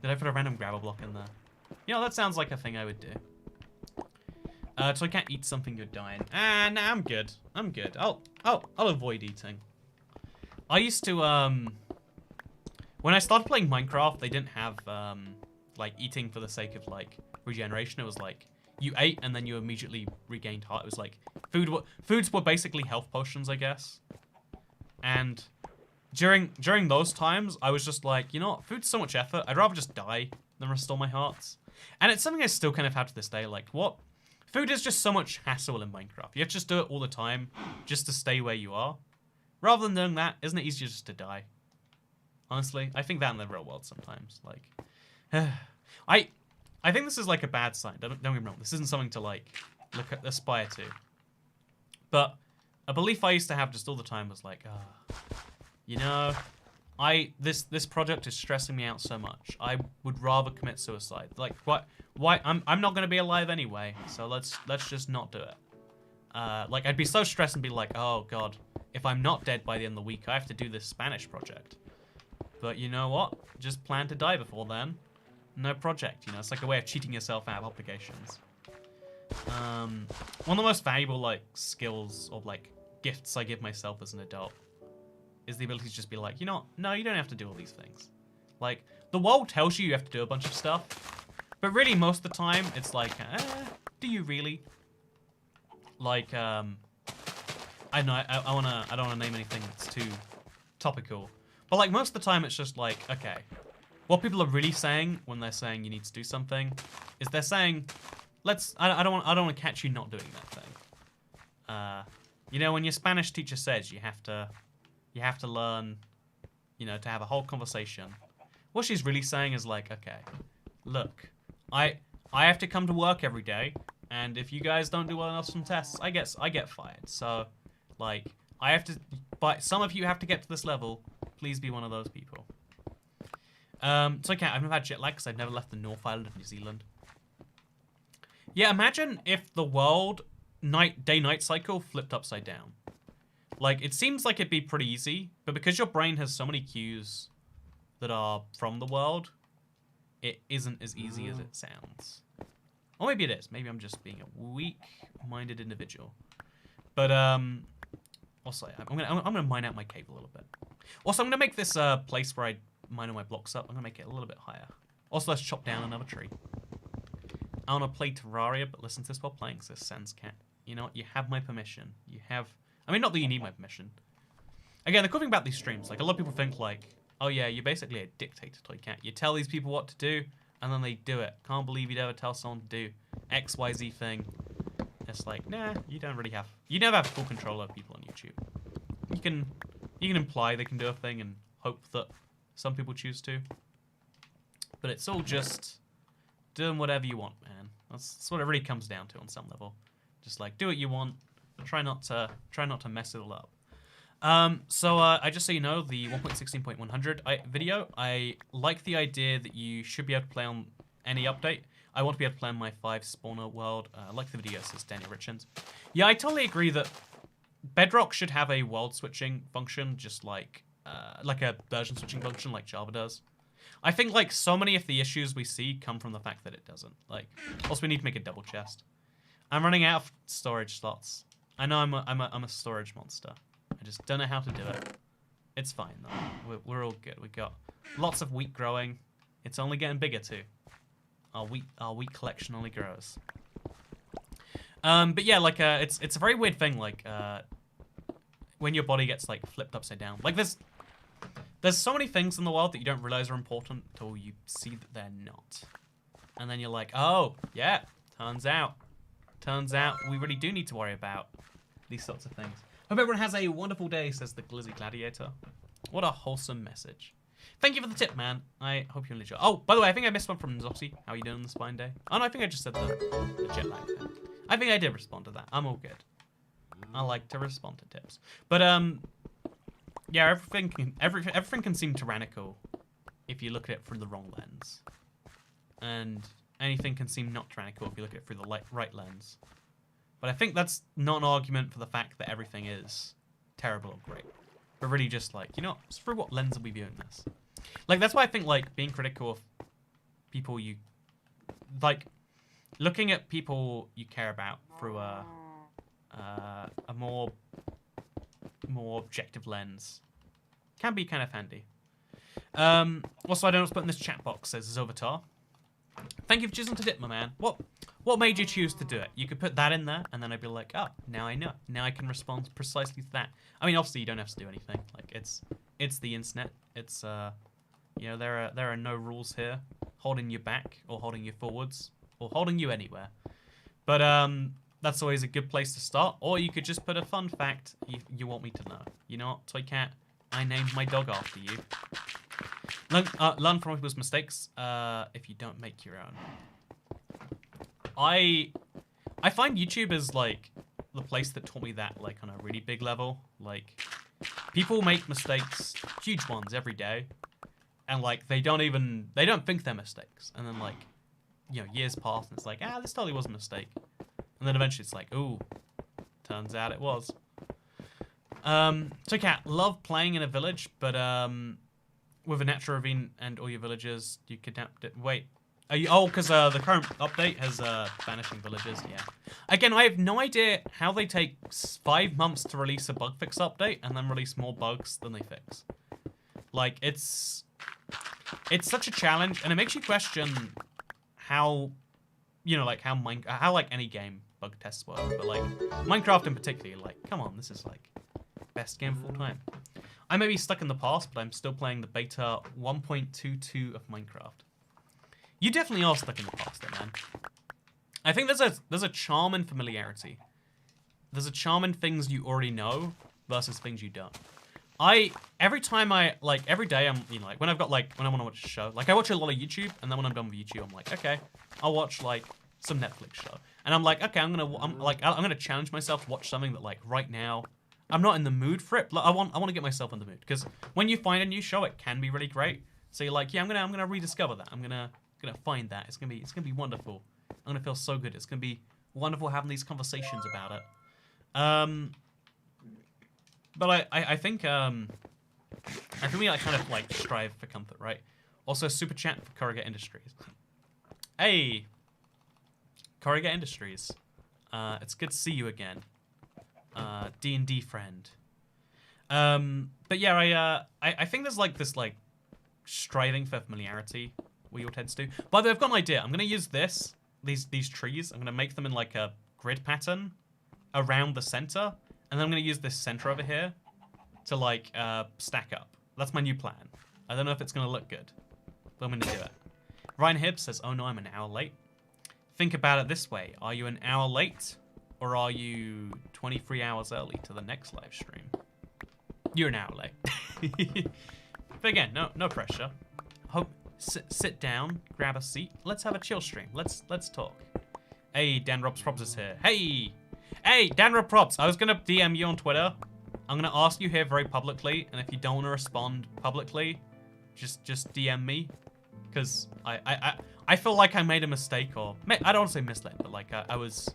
Did I put a random gravel block in there? You know, that sounds like a thing I would do. So I can't eat something, you're dying. Ah, nah, I'm good. I'm good. I'll avoid eating. I used to, when I started playing Minecraft, they didn't have, like, eating for the sake of, like, regeneration. It was like, you ate and then you immediately regained heart. It was like, foods were basically health potions, I guess. And during those times, I was just like, you know what, food's so much effort. I'd rather just die than restore my hearts. And it's something I still kind of have to this day. Like, what? Food is just so much hassle in Minecraft. You have to just do it all the time just to stay where you are. Rather than doing that, isn't it easier just to die? Honestly, I think that in the real world sometimes. Like, I think this is like a bad sign. Don't get me wrong. This isn't something to like aspire to. But a belief I used to have just all the time was like, you know, this project is stressing me out so much. I would rather commit suicide. Like, why? I'm not gonna be alive anyway. So let's just not do it. Like, I'd be so stressed and be like, oh god, if I'm not dead by the end of the week, I have to do this Spanish project. But you know what? Just plan to die before then. No project, you know, it's like a way of cheating yourself out of obligations. One of the most valuable, like, skills or, like, gifts I give myself as an adult is the ability to just be like, you know what? No, you don't have to do all these things. Like, the world tells you have to do a bunch of stuff, but really, most of the time, it's like, do you really? Like, I don't know, I don't wanna name anything that's too topical, but, like, most of the time, it's just like, okay, what people are really saying when they're saying you need to do something is they're saying, I don't want to catch you not doing that thing. You know, when your Spanish teacher says you have to learn, you know, to have a whole conversation. What she's really saying is like, okay, look, I have to come to work every day, and if you guys don't do well enough on tests, I get fired. So, like, but some of you have to get to this level. Please be one of those people. It's okay, I've never had jet lag because I've never left the North Island of New Zealand. Yeah, imagine if the world day-night cycle flipped upside down. Like, it seems like it'd be pretty easy, but because your brain has so many cues that are from the world, it isn't as easy as it sounds. Or maybe it is. Maybe I'm just being a weak-minded individual. But, also, I'm gonna mine out my cave a little bit. Also, I'm gonna make this place where I mine all my blocks up. I'm gonna make it a little bit higher. Also, let's chop down another tree. I wanna play Terraria, but listen to this while playing, says Sans Cat. You know what? You have my permission. You have I mean, not that you need my permission. Again, the cool thing about these streams, like, a lot of people think, like, oh yeah, you're basically a dictator, Toy Cat. You tell these people what to do, and then they do it. Can't believe you'd ever tell someone to do XYZ thing. It's like, nah, you don't really have... You never have full control over people on YouTube. You can imply they can do a thing and hope that some people choose to. But it's all just doing whatever you want, man. That's what it really comes down to on some level. Just like, do what you want. Try not to mess it all up. So I just so you know, the 1.16.100 video, I like the idea that you should be able to play on any update. I want to be able to play on my 5 spawner world. I like the video, says Daniel Richards. Yeah, I totally agree that Bedrock should have a world switching function, just like a version switching function like Java does. I think like so many of the issues we see come from the fact that it doesn't. Like, also we need to make a double chest. I'm running out of storage slots. I know I'm a storage monster. I just don't know how to do it. It's fine though. We're all good. We got lots of wheat growing. It's only getting bigger too. Our wheat collection only grows. But yeah, like it's a very weird thing. Like when your body gets like flipped upside down. Like there's so many things in the world that you don't realize are important until you see that they're not. And then you're like, oh yeah, turns out we really do need to worry about these sorts of things. Hope everyone has a wonderful day, says the Glizzy Gladiator. What a wholesome message. Thank you for the tip, man. I hope you enjoy. Oh, by the way, I think I missed one from Zoxy. How are you doing on the spine day? Oh, no, I think I just said the jet lag thing. I think I did respond to that. I'm all good. I like to respond to tips. But, yeah, everything can seem tyrannical if you look at it through the wrong lens. And anything can seem not tyrannical if you look at it through the right lens. But I think that's not an argument for the fact that everything is terrible or great. But really just like, you know, through what lens are we viewing this? Like, that's why I think, like, being critical of people you... Like, looking at people you care about through a more objective lens can be kind of handy. Also, I don't know what's put in this chat box, says Zovatar. Thank you for choosing to dip, my man. What made you choose to do it? You could put that in there, and then I'd be like, oh, now I know. Now I can respond precisely to that. I mean, obviously, you don't have to do anything. Like, it's the internet. It's, you know, there are no rules here holding you back or holding you forwards or holding you anywhere. But that's always a good place to start. Or you could just put a fun fact you want me to know. You know what, Toy Cat? I named my dog after you. Learn from people's mistakes if you don't make your own. I find YouTube is like the place that taught me that, like, on a really big level. Like, people make mistakes, huge ones, every day, and like they don't think they're mistakes. And then, like, you know, years pass and it's like, this totally was a mistake. And then eventually it's like, ooh, turns out it was. So Cat, love playing in a village, but with a natural ravine and all your villagers, you kidnapped it. Wait. Because the current update has vanishing villagers, yeah. Again, I have no idea how they take 5 months to release a bug fix update and then release more bugs than they fix. Like, it's such a challenge, and it makes you question how, you know, like, how like any game bug tests work. But like Minecraft in particular, like, come on, this is like best game of all time. I may be stuck in the past, but I'm still playing the beta 1.22 of Minecraft. You definitely are stuck in the past, though, man. I think there's a charm in familiarity. There's a charm in things you already know versus things you don't. Every day I'm, you know, like when I want to watch a show, like I watch a lot of YouTube, and then when I'm done with YouTube, I'm like, okay, I'll watch like some Netflix show, and I'm like, okay, I'm gonna challenge myself to watch something that, like, right now I'm not in the mood for it. Like, I want to get myself in the mood, because when you find a new show, it can be really great. So you're like, yeah, I'm gonna rediscover that. I'm gonna find that. It's gonna be wonderful. I'm gonna feel so good. It's gonna be wonderful having these conversations about it. But I think we like kind of like strive for comfort, right? Also, super chat for Corrugate Industries. Hey, Corrugate Industries. It's good to see you again, D&D friend. But yeah, I think there's like this like striving for familiarity we all tend to do. By the way, I've got an idea. I'm gonna use these trees. I'm gonna make them in like a grid pattern around the center, and then I'm gonna use this center over here to like stack up. That's my new plan. I don't know if it's gonna look good, but I'm gonna do it. Ryan Hibbs says, "Oh no, I'm an hour late." Think about it this way: are you an hour late, or are you 23 hours early to the next live stream? You're an hour late. But again, no pressure. Hope sit down, grab a seat. Let's have a chill stream. Let's talk. Hey, Dan Robs Props is here. Hey, Dan Rob Props. I was gonna DM you on Twitter. I'm gonna ask you here very publicly, and if you don't want to respond publicly, just DM me, because I feel like I made a mistake, or I don't want to say mistake, but like I was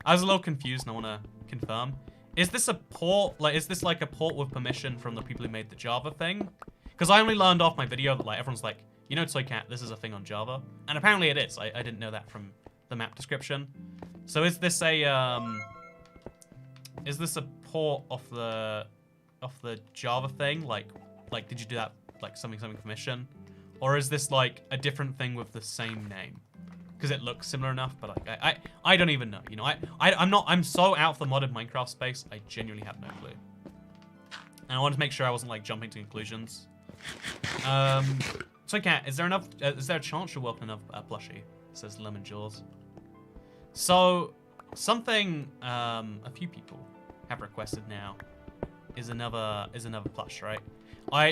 a little confused, and I want to confirm. Is this a port? Like, is this like a port with permission from the people who made the Java thing? Because I only learned off my video that like everyone's like, you know, Toycat, this is a thing on Java, and apparently it is. I didn't know that from the map description. So is this a port off the Java thing? Like did you do that like something permission, or is this like a different thing with the same name? Because it looks similar enough, but like I don't even know. You know, I'm so out of the modded Minecraft space. I genuinely have no clue, and I wanted to make sure I wasn't like jumping to conclusions. So Kat, is there a chance you'll welcome another plushie? Says Lemon Jaws. So something a few people have requested now is another plush, right?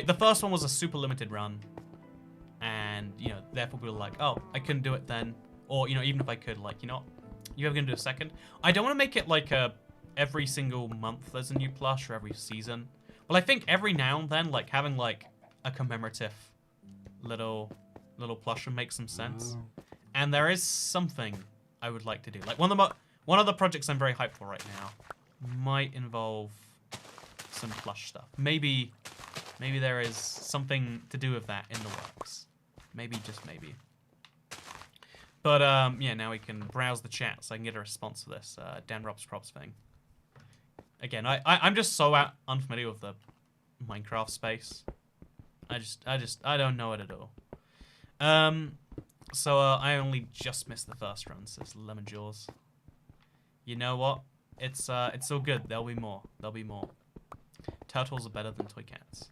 The first one was a super limited run, and you know, therefore people were like, oh, I couldn't do it then, or you know, even if I could, like, you know, you ever gonna do a second? I don't want to make it like every single month there's a new plush, or every season, but I think every now and then, like having like a commemorative little plush would make some sense. And there is something I would like to do. Like one of the projects I'm very hyped for right now might involve some plush stuff. Maybe there is something to do with that in the works. Maybe, just maybe. But yeah, now we can browse the chat so I can get a response to this Dan Robs Props thing. Again, I'm just so unfamiliar with the Minecraft space. I don't know it at all. So I only just missed the first run, says Lemon Jaws. You know what? It's all good. There'll be more. There'll be more. Turtles are better than toy cats.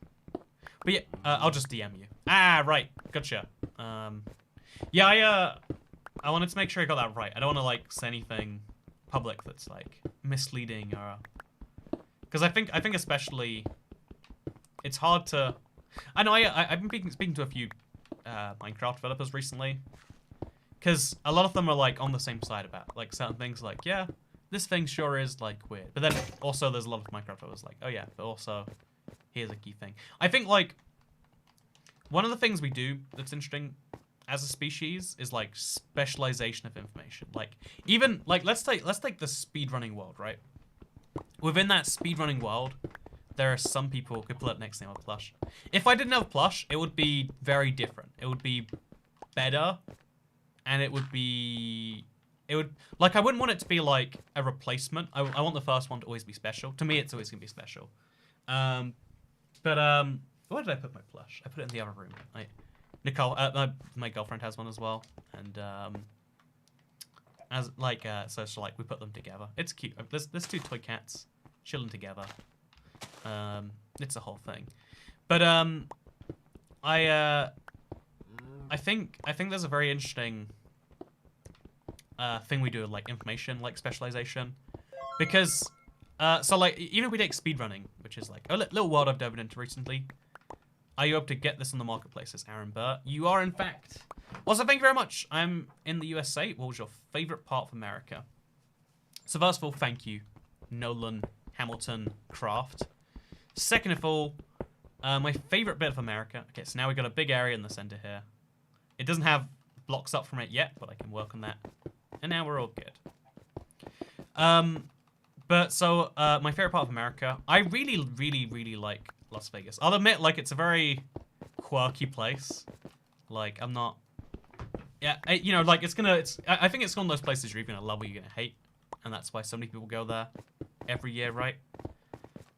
But yeah, I'll just DM you. Ah, right. Gotcha. Yeah, I wanted to make sure I got that right. I don't want to like say anything public that's like misleading, or because I think especially it's hard to. I know I've been speaking to a few Minecraft developers recently, because a lot of them are like on the same side about like certain things. Like, yeah, this thing sure is like weird, but then also there's a lot of Minecraft developers like, oh yeah, but also here's a key thing. I think like one of the things we do that's interesting as a species is like specialization of information. Like even like let's take the speedrunning world, right? Within that speedrunning world, there are some people who could pull up next name of plush. If I didn't have plush, it would be very different. It would be better, and it would like I wouldn't want it to be like a replacement. I want the first one to always be special. To me, it's always gonna be special. But where did I put my plush? I put it in the other room. Nicole, my girlfriend has one as well, and as like so like we put them together. It's cute. There's two toy cats chilling together. It's a whole thing, but I think there's a very interesting thing we do with like information, like specialization, because so like even if we take speedrunning, which is like a little world I've dove into recently. Are you able to get this on the marketplace? Says Aaron Burr. You are, in fact. Also, thank you very much. I'm in the USA. What was your favorite part of America? So first of all, thank you, Nolan Hamilton Craft. Second of all, my favorite bit of America. Okay, so now we've got a big area in the center here. It doesn't have blocks up from it yet, but I can work on that. And now we're all good. But so my favorite part of America, I really, really, really like Las Vegas. I'll admit, like, it's a very quirky place. Like, I'm not... Yeah, you know, like, I think it's one of those places you're either gonna love or you're gonna hate. And that's why so many people go there every year, right?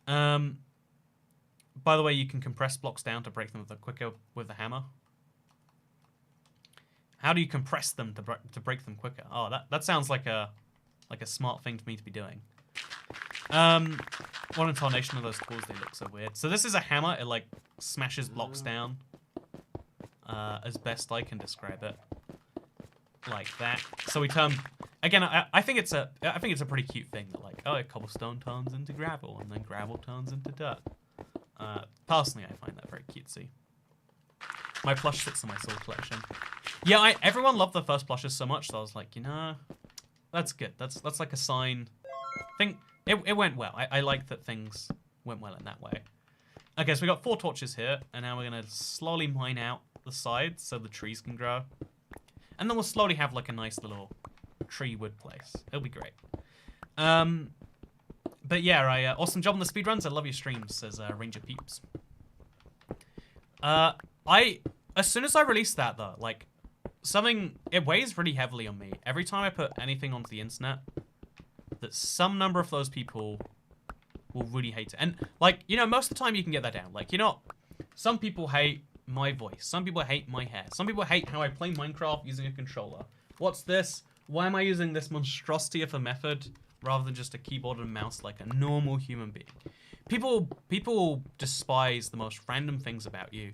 By the way, you can compress blocks down to break them quicker with the hammer. How do you compress them to break them quicker? Oh, that sounds like a smart thing for me to be doing. One intonation of those tools, they look so weird. So this is a hammer. It like smashes blocks down. As best I can describe it. Like that. So we turn. Again, I think it's a pretty cute thing that like, oh, cobblestone turns into gravel and then gravel turns into dirt. Personally, I find that very cutesy. My plush sits in my soul collection. Yeah, everyone loved the first plushes so much, so I was like, you know, that's good. That's like a sign. I think it went well. I like that things went well in that way. Okay, so we got 4 torches here, and now we're gonna slowly mine out the sides so the trees can grow. And then we'll slowly have like a nice little tree wood place. It'll be great. But yeah, awesome job on the speedruns. I love your streams, says Ranger Peeps. As soon as I released that though, like it weighs really heavily on me. Every time I put anything onto the internet, that some number of those people will really hate it. And like, you know, most of the time you can get that down. Like, you know, some people hate my voice. Some people hate my hair. Some people hate how I play Minecraft using a controller. What's this? Why am I using this monstrosity of a method rather than just a keyboard and mouse like a normal human being? People despise the most random things about you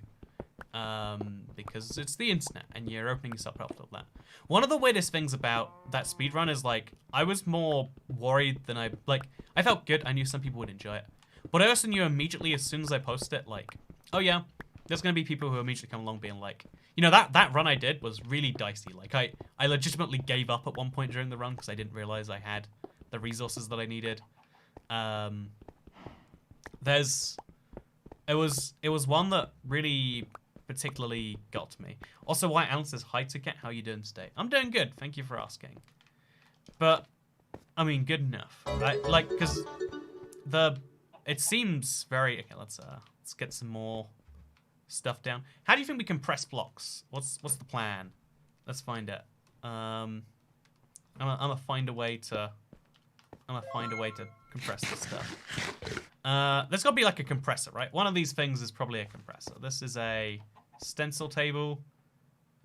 because it's the internet and you're opening yourself up to that. One of the weirdest things about that speedrun is like I was more worried than I felt good. I knew some people would enjoy it, but I also knew immediately as soon as I posted it, like, oh yeah, there's gonna be people who immediately come along being like, you know, that run I did was really dicey. Like I legitimately gave up at one point during the run because I didn't realize I had the resources that I needed. It was one that really particularly got to me. Also, White Alan says, hi to Cat, how you doing today? I'm doing good, thank you for asking. But I mean, good enough, right? Like, because it seems very okay. Let's get some more stuff down. How do you think we compress blocks? What's the plan? Let's find it. I'm gonna find a way to compress this stuff. There's gotta be like a compressor, right? One of these things is probably a compressor. This is a stencil table.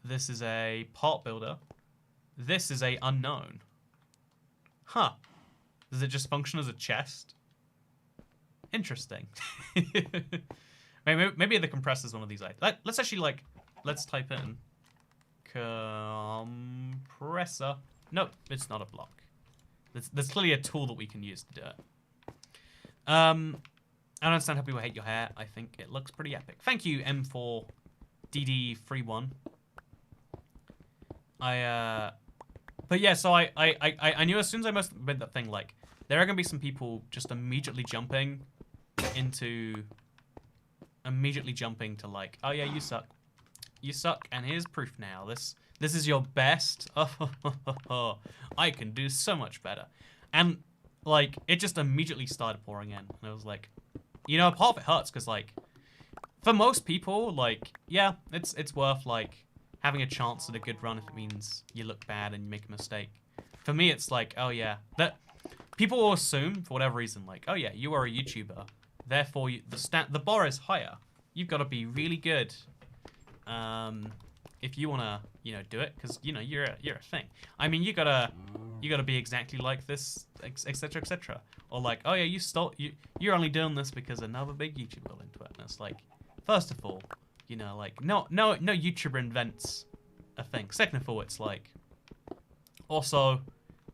This is a part builder. This is a unknown. Huh. Does it just function as a chest? Interesting. Maybe the compressor is one of these items. Let's actually let's type in compressor. Nope, it's not a block. There's clearly a tool that we can use to do it. I don't understand how people hate your hair. I think it looks pretty epic. Thank you, M4DD31. But yeah, so I knew as soon as I made that thing, like, there are gonna be some people just immediately jumping to like, oh yeah, you suck. You suck, and here's proof now. This is your best. Oh, I can do so much better. And like, it just immediately started pouring in. And I was like, you know, part of it hurts because like, for most people, like, yeah, it's worth like having a chance at a good run if it means you look bad and you make a mistake. For me, it's like, oh yeah, that people will assume for whatever reason, like, oh yeah, you are a YouTuber, therefore the bar is higher. You've got to be really good. If you wanna, you know, do it, because you know you're a thing. I mean, you gotta be exactly like this, etc., etc. Or like, oh yeah, you're only doing this because another big YouTuber got into it. And it's like, first of all, you know, like no YouTuber invents a thing. Second of all, it's like, also,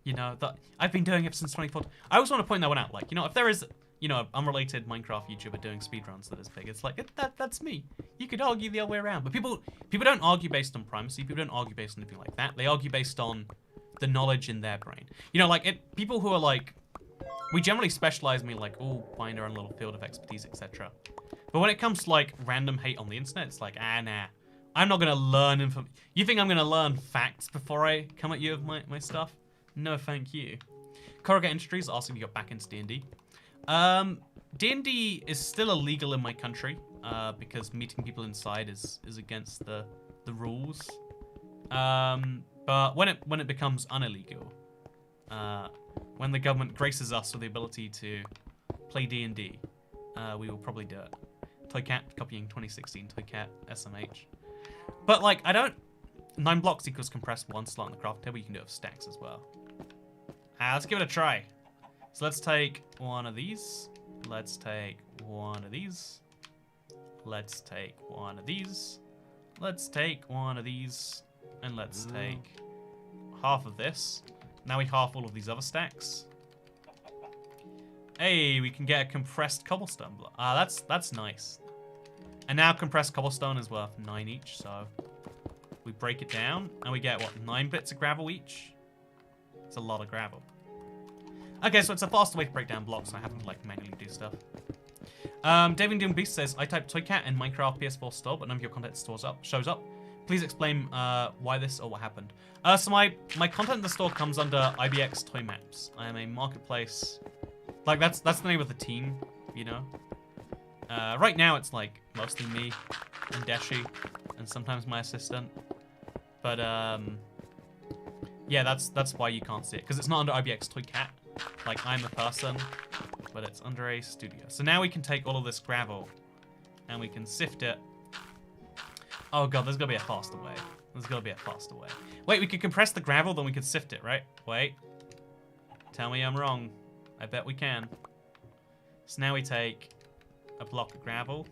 you know, that I've been doing it since 2014. I always want to point that one out. Like, you know, if there is, you know, an unrelated Minecraft YouTuber doing speedruns that is big, it's like, that's me. You could argue the other way around. But people don't argue based on primacy. People don't argue based on anything like that. They argue based on the knowledge in their brain. You know, like, people who are like, we generally specialize, mean like, oh, find our own little field of expertise, etc. But when it comes to like random hate on the internet, it's like, nah. I'm not going to learn You think I'm going to learn facts before I come at you with my stuff? No, thank you. Corrugate Industries asking me to get back into D&D. D&D is still illegal in my country because meeting people inside is against the rules. But when it becomes unillegal, when the government graces us with the ability to play D&D, we will probably do it. Toycat copying 2016 Toycat SMH. But like, 9 blocks equals compressed 1 slot in the craft table. You can do it with stacks as well. Let's give it a try. So let's take one of these. Let's take one of these. Let's take one of these. Let's take one of these. And let's take half of this. Now we half all of these other stacks. Hey, we can get a compressed cobblestone block. Ah, that's nice. And now compressed cobblestone is worth 9 each, so we break it down and we get what, 9 bits of gravel each? It's a lot of gravel. Okay, so it's a faster way to break down blocks, so I have to like manually do stuff. David Doom Beast says, I typed Toycat in Minecraft PS4 store, but none of your content shows up. Please explain why this or what happened. So my content in the store comes under IBX Toy Maps. I am a marketplace. Like that's the name of the team, you know. Right now it's like mostly me and Deshi, and sometimes my assistant. But yeah, that's why you can't see it, because it's not under IBX Toycat. Like I'm a person, but it's under a studio. So now we can take all of this gravel, and we can sift it. Oh god, there's gotta be a faster way. There's gotta be a faster way. Wait, we could compress the gravel, then we could sift it, right? Wait. Tell me I'm wrong. I bet we can. So now we take a block of gravel,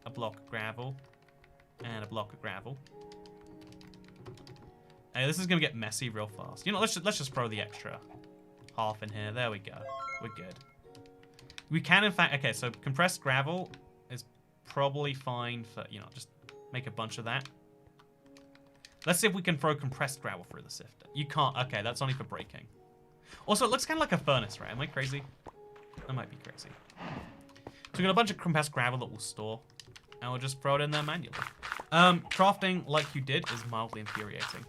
a block of gravel, and a block of gravel. Hey, this is gonna get messy real fast. You know, let's just throw the extra half in here. There we go. We're good. We can in fact. Okay, so compressed gravel is probably fine for, you know, just make a bunch of that. Let's see if we can throw compressed gravel through the sifter. You can't. Okay, that's only for breaking. Also, it looks kind of like a furnace, right? Am I crazy? I might be crazy. So we got a bunch of compressed gravel that we'll store, and we'll just throw it in there manually. Crafting like you did is mildly infuriating.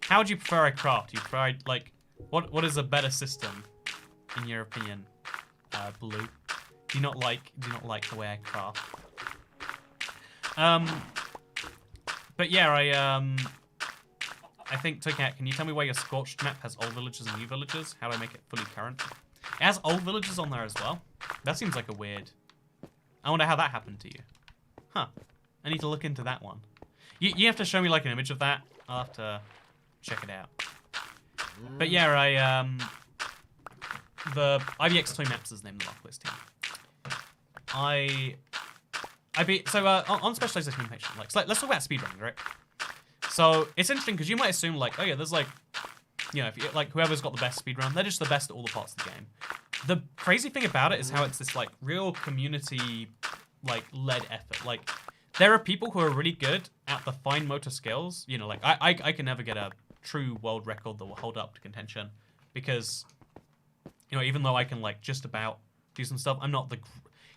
How would you prefer I craft? You prefer like what is a better system in your opinion? Blue. Do you not like the way I craft? But yeah, I think Toycat, can you tell me why your scorched map has old villages and new villages? How do I make it fully current? It has old villages on there as well. That seems like a weird. I wonder how that happened to you. Huh. I need to look into that one. You have to show me like an image of that. I'll have to check it out. But yeah, the IBX Toy Maps is the name of the marketplace team. On specialization information, like so let's talk about speedrunning, right? So it's interesting because you might assume like, oh yeah, there's like, you know, if you, like whoever's got the best speedrun, they're just the best at all the parts of the game. The crazy thing about it is how it's this like real community like led effort. Like there are people who are really good at the fine motor skills. You know, like I can never get a true world record that will hold up to contention because, you know, even though I can like just about do some stuff, I'm not the,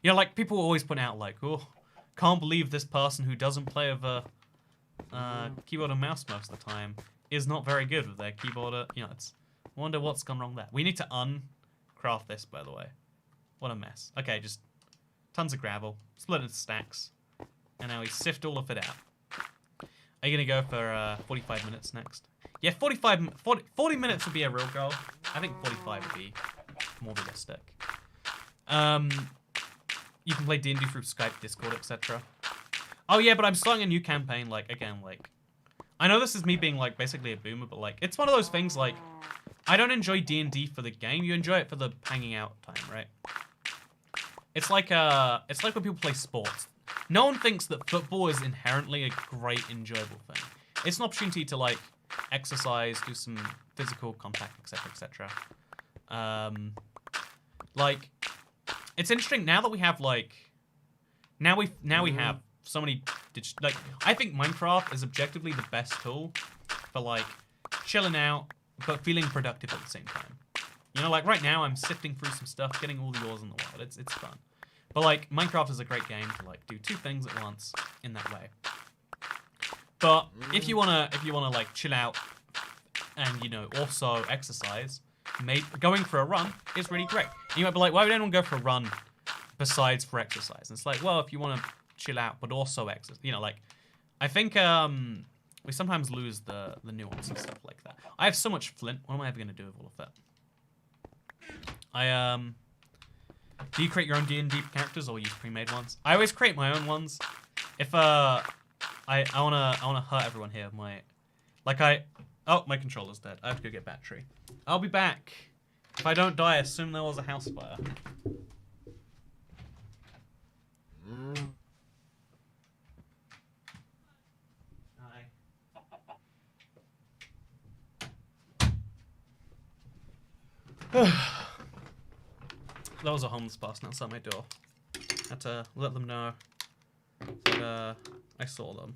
you know, like people always point out like, oh, can't believe this person who doesn't play with a keyboard and mouse most of the time is not very good with their keyboard. You know, it's wonder what's gone wrong there. We need to uncraft this, by the way. What a mess. Okay, just tons of gravel, split into stacks, and now we sift all of it out. Are you gonna go for 45 minutes next? Yeah, 40 minutes would be a real goal. I think 45 would be more realistic. You can play D&D through Skype, Discord, etc. Oh yeah, but I'm starting a new campaign, like, again, like... I know this is me being, like, basically a boomer, but, like, it's one of those things, like... I don't enjoy D&D for the game, you enjoy it for the hanging out time, right? It's like when people play sports. No one thinks that football is inherently a great, enjoyable thing. It's an opportunity to, like, exercise, do some physical contact, etc., etc. Like... It's interesting now that we have like, now we have so many. Like, I think Minecraft is objectively the best tool for like chilling out, but feeling productive at the same time. You know, like right now I'm sifting through some stuff, getting all the ores in the world. It's fun, but like Minecraft is a great game to like do two things at once in that way. But if you wanna like chill out and, you know, also exercise. Going for a run is really great. And you might be like, why would anyone go for a run besides for exercise? And it's like, well, if you want to chill out but also exercise, you know, like, I think we sometimes lose the nuance and stuff like that. I have so much flint. What am I ever going to do with all of that? Do you create your own D&D characters or use pre-made ones? I always create my own ones. If I wanna hurt everyone here. Oh, my controller's dead. I have to go get battery. I'll be back If I don't die, assume there was a house fire. That was a homeless person outside my door. Had to let them know that I saw them.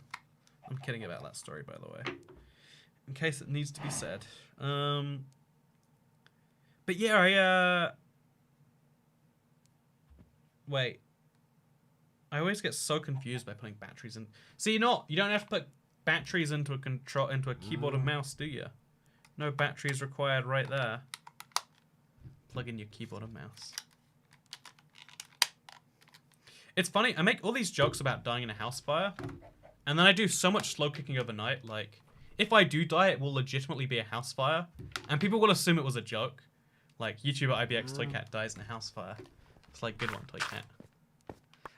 I'm kidding about that story, by the way, in case it needs to be said. But yeah, wait. I always get so confused by putting batteries in. See, you don't have to put batteries into a keyboard and mouse, do you? No batteries required right there. Plug in your keyboard and mouse. It's funny, I make all these jokes about dying in a house fire, and then I do so much slow cooking overnight, like, if I do die, it will legitimately be a house fire, and people will assume it was a joke. Like, YouTuber IBX Toycat dies in a house fire. It's like, good one, Toycat.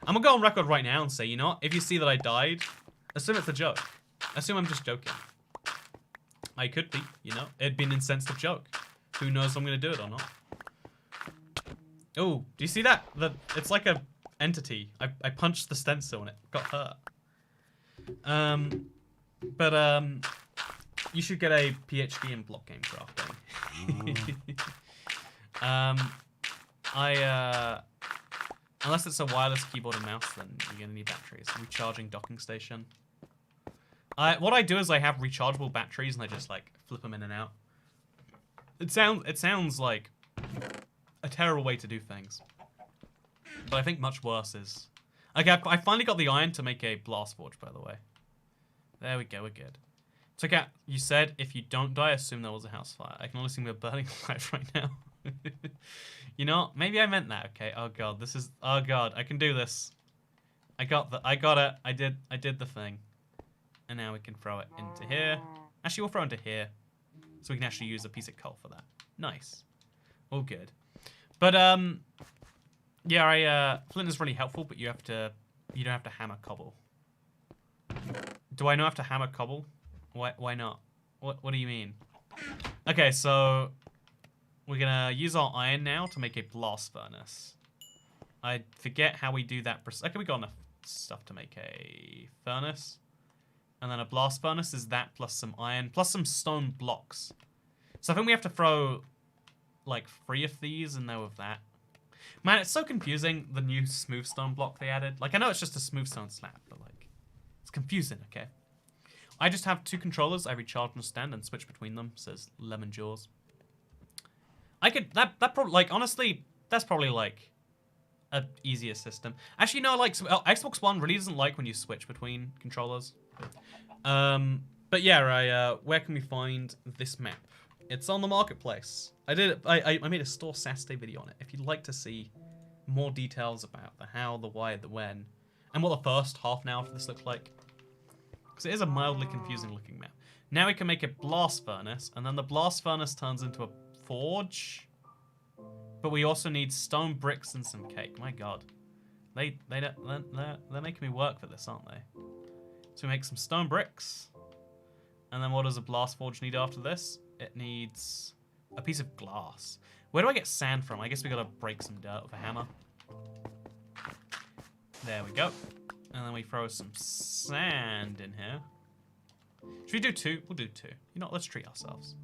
I'm gonna go on record right now and say, you know what, if you see that I died, assume it's a joke. Assume I'm just joking. I could be, you know, it'd be an insensitive joke. Who knows if I'm gonna do it or not. Oh, do you see that? It's like a entity. I punched the stencil and it got hurt. You should get a PhD in block game crafting. Unless it's a wireless keyboard and mouse, then you're gonna need batteries. Recharging docking station. What I do is I have rechargeable batteries and I just like flip them in and out. It sounds like a terrible way to do things, but I think much worse is... Okay, I finally got the iron to make a blast forge, by the way. There we go, we're good. So, Kat, you said if you don't die, assume there was a house fire. I can only see we're burning alive right now. You know, maybe I meant that, okay? Oh god, this is... Oh god, I can do this. I got it. I did the thing. And now we can throw it into here. Actually, we'll throw it into here. So we can actually use a piece of coal for that. Nice. All good. But, yeah, flint is really helpful, but you don't have to hammer cobble. Do I not have to hammer cobble? Why not? What do you mean? Okay, so we're gonna use our iron now to make a blast furnace. I forget how we do that. Okay, we got enough stuff to make a furnace. And then a blast furnace is that plus some iron, plus some stone blocks. So I think we have to throw like 3 of these in there with that. Man, it's so confusing, the new smooth stone block they added. Like, I know it's just a smooth stone slab, but like, it's confusing, okay? I just have 2 controllers. I recharge and stand and switch between them, says Lemon Jaws. I could, that probably, like, honestly, that's probably like a easier system. Actually, no, like, Xbox One really doesn't like when you switch between controllers. But yeah, where can we find this map? It's on the marketplace. I made a store Saturday video on it. If you'd like to see more details about the how, the why, the when, and what the first half an hour for this looks like. Because it is a mildly confusing looking map. Now we can make a blast furnace, and then the blast furnace turns into a forge. But we also need stone bricks and some cake. My god. They're making me work for this, aren't they? So we make some stone bricks. And then what does a blast forge need after this? It needs a piece of glass. Where do I get sand from? I guess we gotta break some dirt with a hammer. There we go. And then we throw some sand in here. Should we do 2? We'll do 2. You know what? Let's treat ourselves.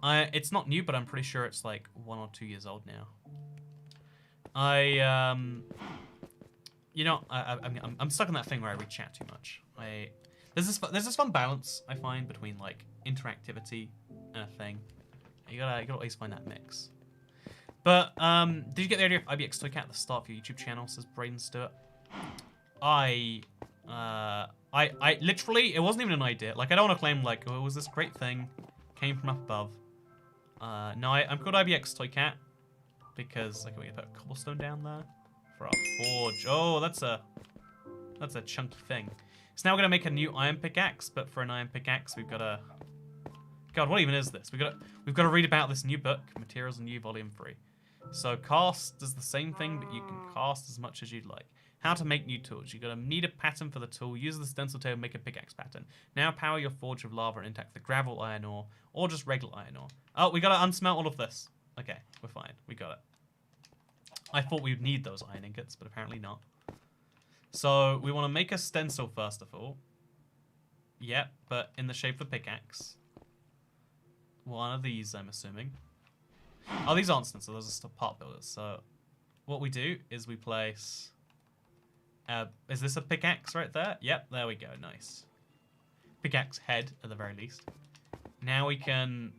It's not new, but I'm pretty sure it's like 1 or 2 years old now. You know, I'm stuck in that thing where I read chat too much. There's this fun balance I find between like interactivity and a thing. You gotta always find that mix. But did you get the idea of IBX Toycat at the start of your YouTube channel? Says Braden Stewart. I literally, it wasn't even an idea. Like, I don't want to claim like, oh, it was this great thing, came from up above. No, I'm called IBX Toycat because like we put a cobblestone down there for our forge. Oh, that's a chunky thing. So now we're gonna make a new iron pickaxe, but for an iron pickaxe, we've got to. God, what even is this? We've got to read about this new book, Materials New Volume 3. So cast does the same thing, but you can cast as much as you'd like. How to make new tools. You're going to need a pattern for the tool. Use the stencil table, make a pickaxe pattern. Now power your forge with lava and intact the gravel iron ore, or just regular iron ore. Oh, we got to unsmelt all of this. Okay, we're got it. I thought we'd need those iron ingots, but apparently not. So we want to make a stencil first of all. Yep, but in the shape of a pickaxe. One of these, I'm assuming. Oh, these aren't stencils, those are just part builders. So what we do is we place... is this a pickaxe right there? Yep, there we go, nice. Pickaxe head, at the very least. Now we can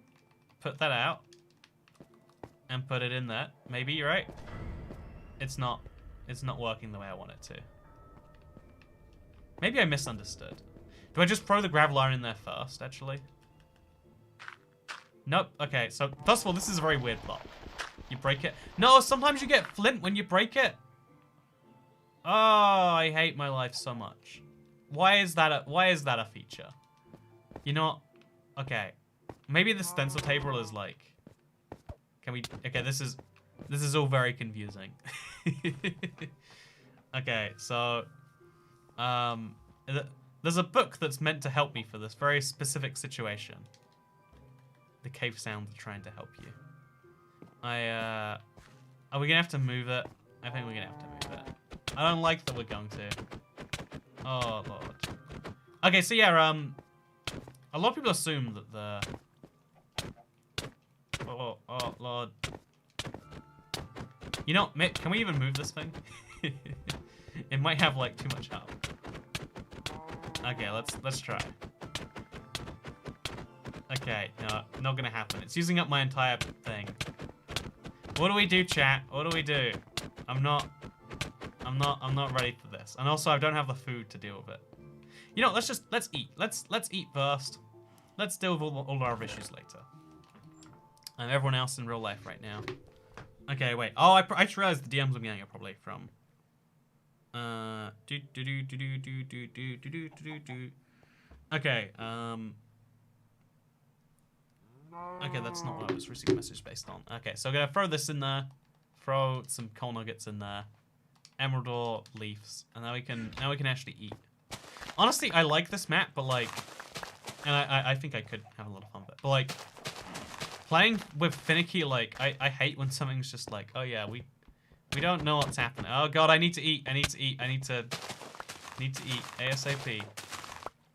put that out. And put it in there. Maybe, you're right. It's not working the way I want it to. Maybe I misunderstood. Do I just throw the gravel iron in there first, actually? Nope. Okay, so first of all, this is a very weird block. You break it. No, sometimes you get flint when you break it. Oh, I hate my life so much. Why is that a feature? You know what? Okay. Maybe the stencil table is like... Can we... Okay, this is all very confusing. Okay, so... there's a book that's meant to help me for this very specific situation. The cave sounds are trying to help you. Are we gonna have to move it? I think we're gonna have to move it. I don't like that we're going to. Oh, Lord. Okay, so yeah, a lot of people assume that the... Oh, Lord. You know, can we even move this thing? It might have, like, too much help. Okay, let's try. Okay, no, not gonna happen. It's using up my entire thing. What do we do, chat? What do we do? I'm not ready for this. And also, I don't have the food to deal with it. You know, let's eat. Let's eat first. Let's deal with all our issues later. And everyone else in real life right now. Okay, wait. Oh, I just realized the DMs I'm getting are probably from. Okay, okay, that's not what I was receiving a message based on. Okay, so I'm gonna throw this in there, throw some coal nuggets in there, emerald ore, leaves, and now we can actually eat. Honestly, I like this map, but like, and I think I could have a lot of fun with it. But like, playing with finicky, like, I hate when something's just like, oh yeah, we don't know what's happening. Oh god, I need to eat. I need to eat. I need to eat ASAP.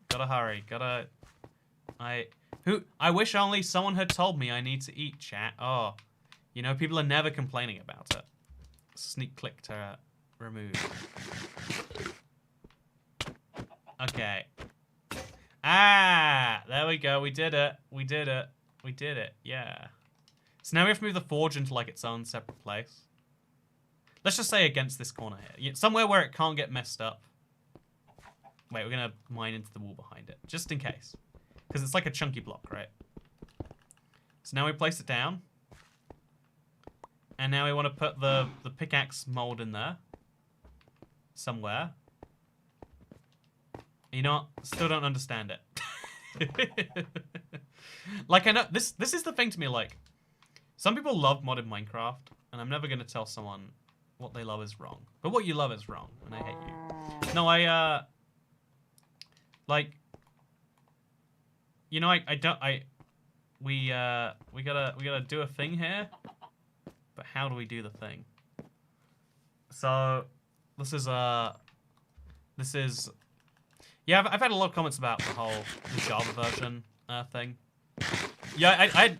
Gotta hurry. I wish only someone had told me I need to eat, chat. Oh, you know, people are never complaining about it. Sneak click to remove. Okay. Ah, there we go. We did it. We did it. We did it. Yeah. So now we have to move the forge into like its own separate place. Let's just say against this corner here. Somewhere where it can't get messed up. Wait, we're going to mine into the wall behind it. Just in case. Because it's like a chunky block, right? So now we place it down. And now we want to put the pickaxe mold in there. Somewhere. You know what? Still don't understand it. Like, I know... This is the thing to me, like... Some people love modded Minecraft. And I'm never going to tell someone what they love is wrong. But what you love is wrong. And I hate you. No, like... You know, we gotta do a thing here, but how do we do the thing? So, this is, yeah, I've had a lot of comments about the Java version, thing. Yeah,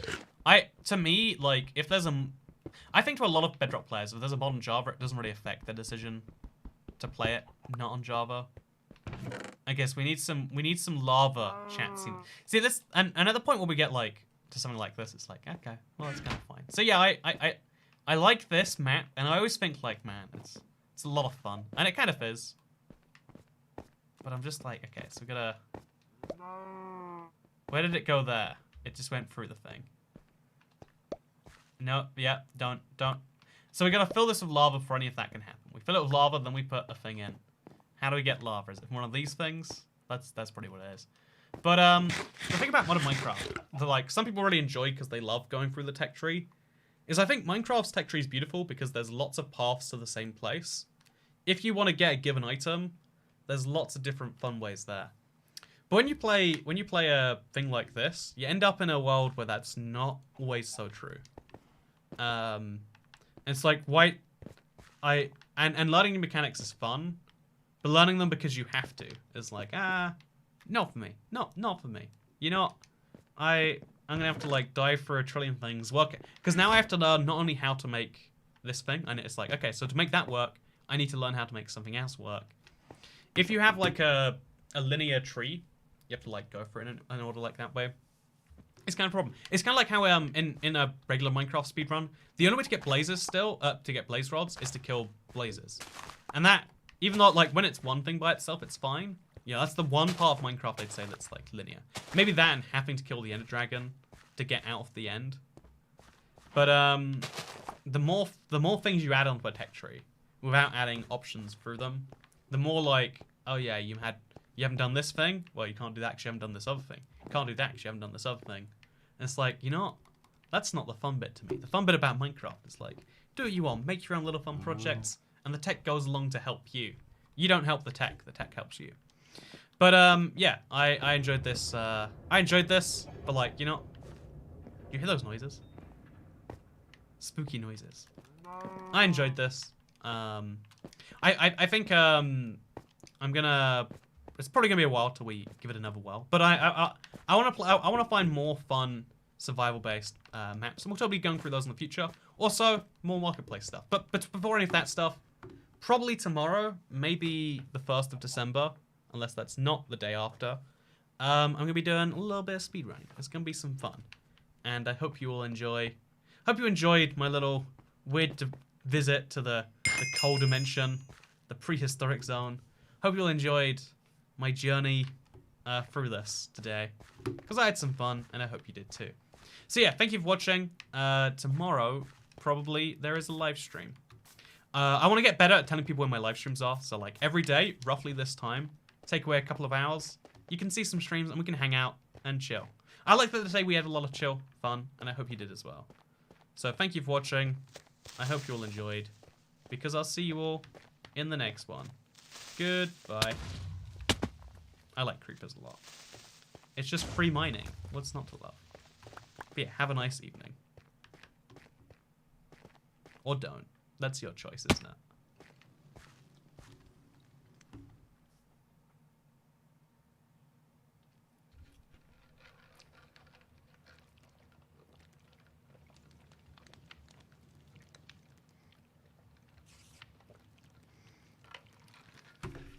to me, like, if there's I think to a lot of Bedrock players, if there's a mod on Java, it doesn't really affect their decision to play it not on Java. I guess we need some lava chat scene. See this, and at the point where we get like to something like this, it's like, okay, well that's kind of fine. So yeah, I like this map, and I always think like, man, it's a lot of fun, and it kind of is. But I'm just like, okay, so we gotta. Where did it go there? It just went through the thing. No, yeah, don't. So we gotta fill this with lava before any of that can happen. We fill it with lava, then we put a thing in. How do we get lava? Is it one of these things? That's probably what it is. But the thing about modern Minecraft that like some people really enjoy because they love going through the tech tree is I think Minecraft's tech tree is beautiful because there's lots of paths to the same place. If you want to get a given item, there's lots of different fun ways there. But when you play a thing like this, you end up in a world where that's not always so true. It's like, why... And learning new mechanics is fun, but learning them because you have to is like, not for me. Not for me. You know what? I'm gonna have to like dive through a trillion things, work because now I have to learn not only how to make this thing, and it's like, okay, so to make that work, I need to learn how to make something else work. If you have like a linear tree, you have to like go for it in order like that way. It's kind of a problem. It's kind of like how in a regular Minecraft speedrun, the only way to get blazes still, to get blaze rods, is to kill blazes. And that, even though like when it's one thing by itself, it's fine. Yeah, that's the one part of Minecraft I'd say that's like linear. Maybe that and having to kill the Ender Dragon to get out of the end. But the more things you add onto a tech tree without adding options through them, the more like, oh yeah, you haven't done this thing. Well, you can't do that because you haven't done this other thing. You can't do that because you haven't done this other thing. And it's like, you know what? That's not the fun bit to me. The fun bit about Minecraft is like, do what you want, make your own little fun projects, and the tech goes along to help you. You don't help the tech helps you. But yeah, I enjoyed this. I enjoyed this, but like, you know, you hear those noises? Spooky noises. I enjoyed this. I think I'm gonna. It's probably gonna be a while till we give it another whirl. But I want to find more fun survival-based maps, and we'll probably be going through those in the future. Also, more marketplace stuff. But before any of that stuff, probably tomorrow, maybe the 1st of December. Unless that's not the day after, I'm going to be doing a little bit of speedrunning. It's going to be some fun. And I hope you all enjoy. Hope you enjoyed my little weird visit to the coal dimension, the prehistoric zone. Hope you all enjoyed my journey through this today. Because I had some fun, and I hope you did too. So yeah, thank you for watching. Tomorrow, probably, there is a live stream. I want to get better at telling people when my live streams are. So like every day, roughly this time, take away a couple of hours, you can see some streams and we can hang out and chill. I like that today we had a lot of chill fun, and I hope you did as well. So thank you for watching. I hope you all enjoyed, because I'll see you all in the next one. Goodbye. I like creepers a lot. It's just free mining. What's not to love? But yeah, have a nice evening. Or don't. That's your choice, isn't it?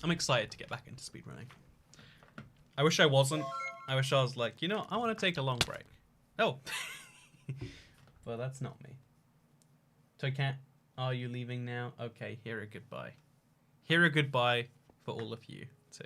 I'm excited to get back into speedrunning. I wish I wasn't. I wish I was like, you know, I want to take a long break. Oh. Well, that's not me. Toy Cat, are you leaving now? Okay, here a goodbye. Here a goodbye for all of you, too.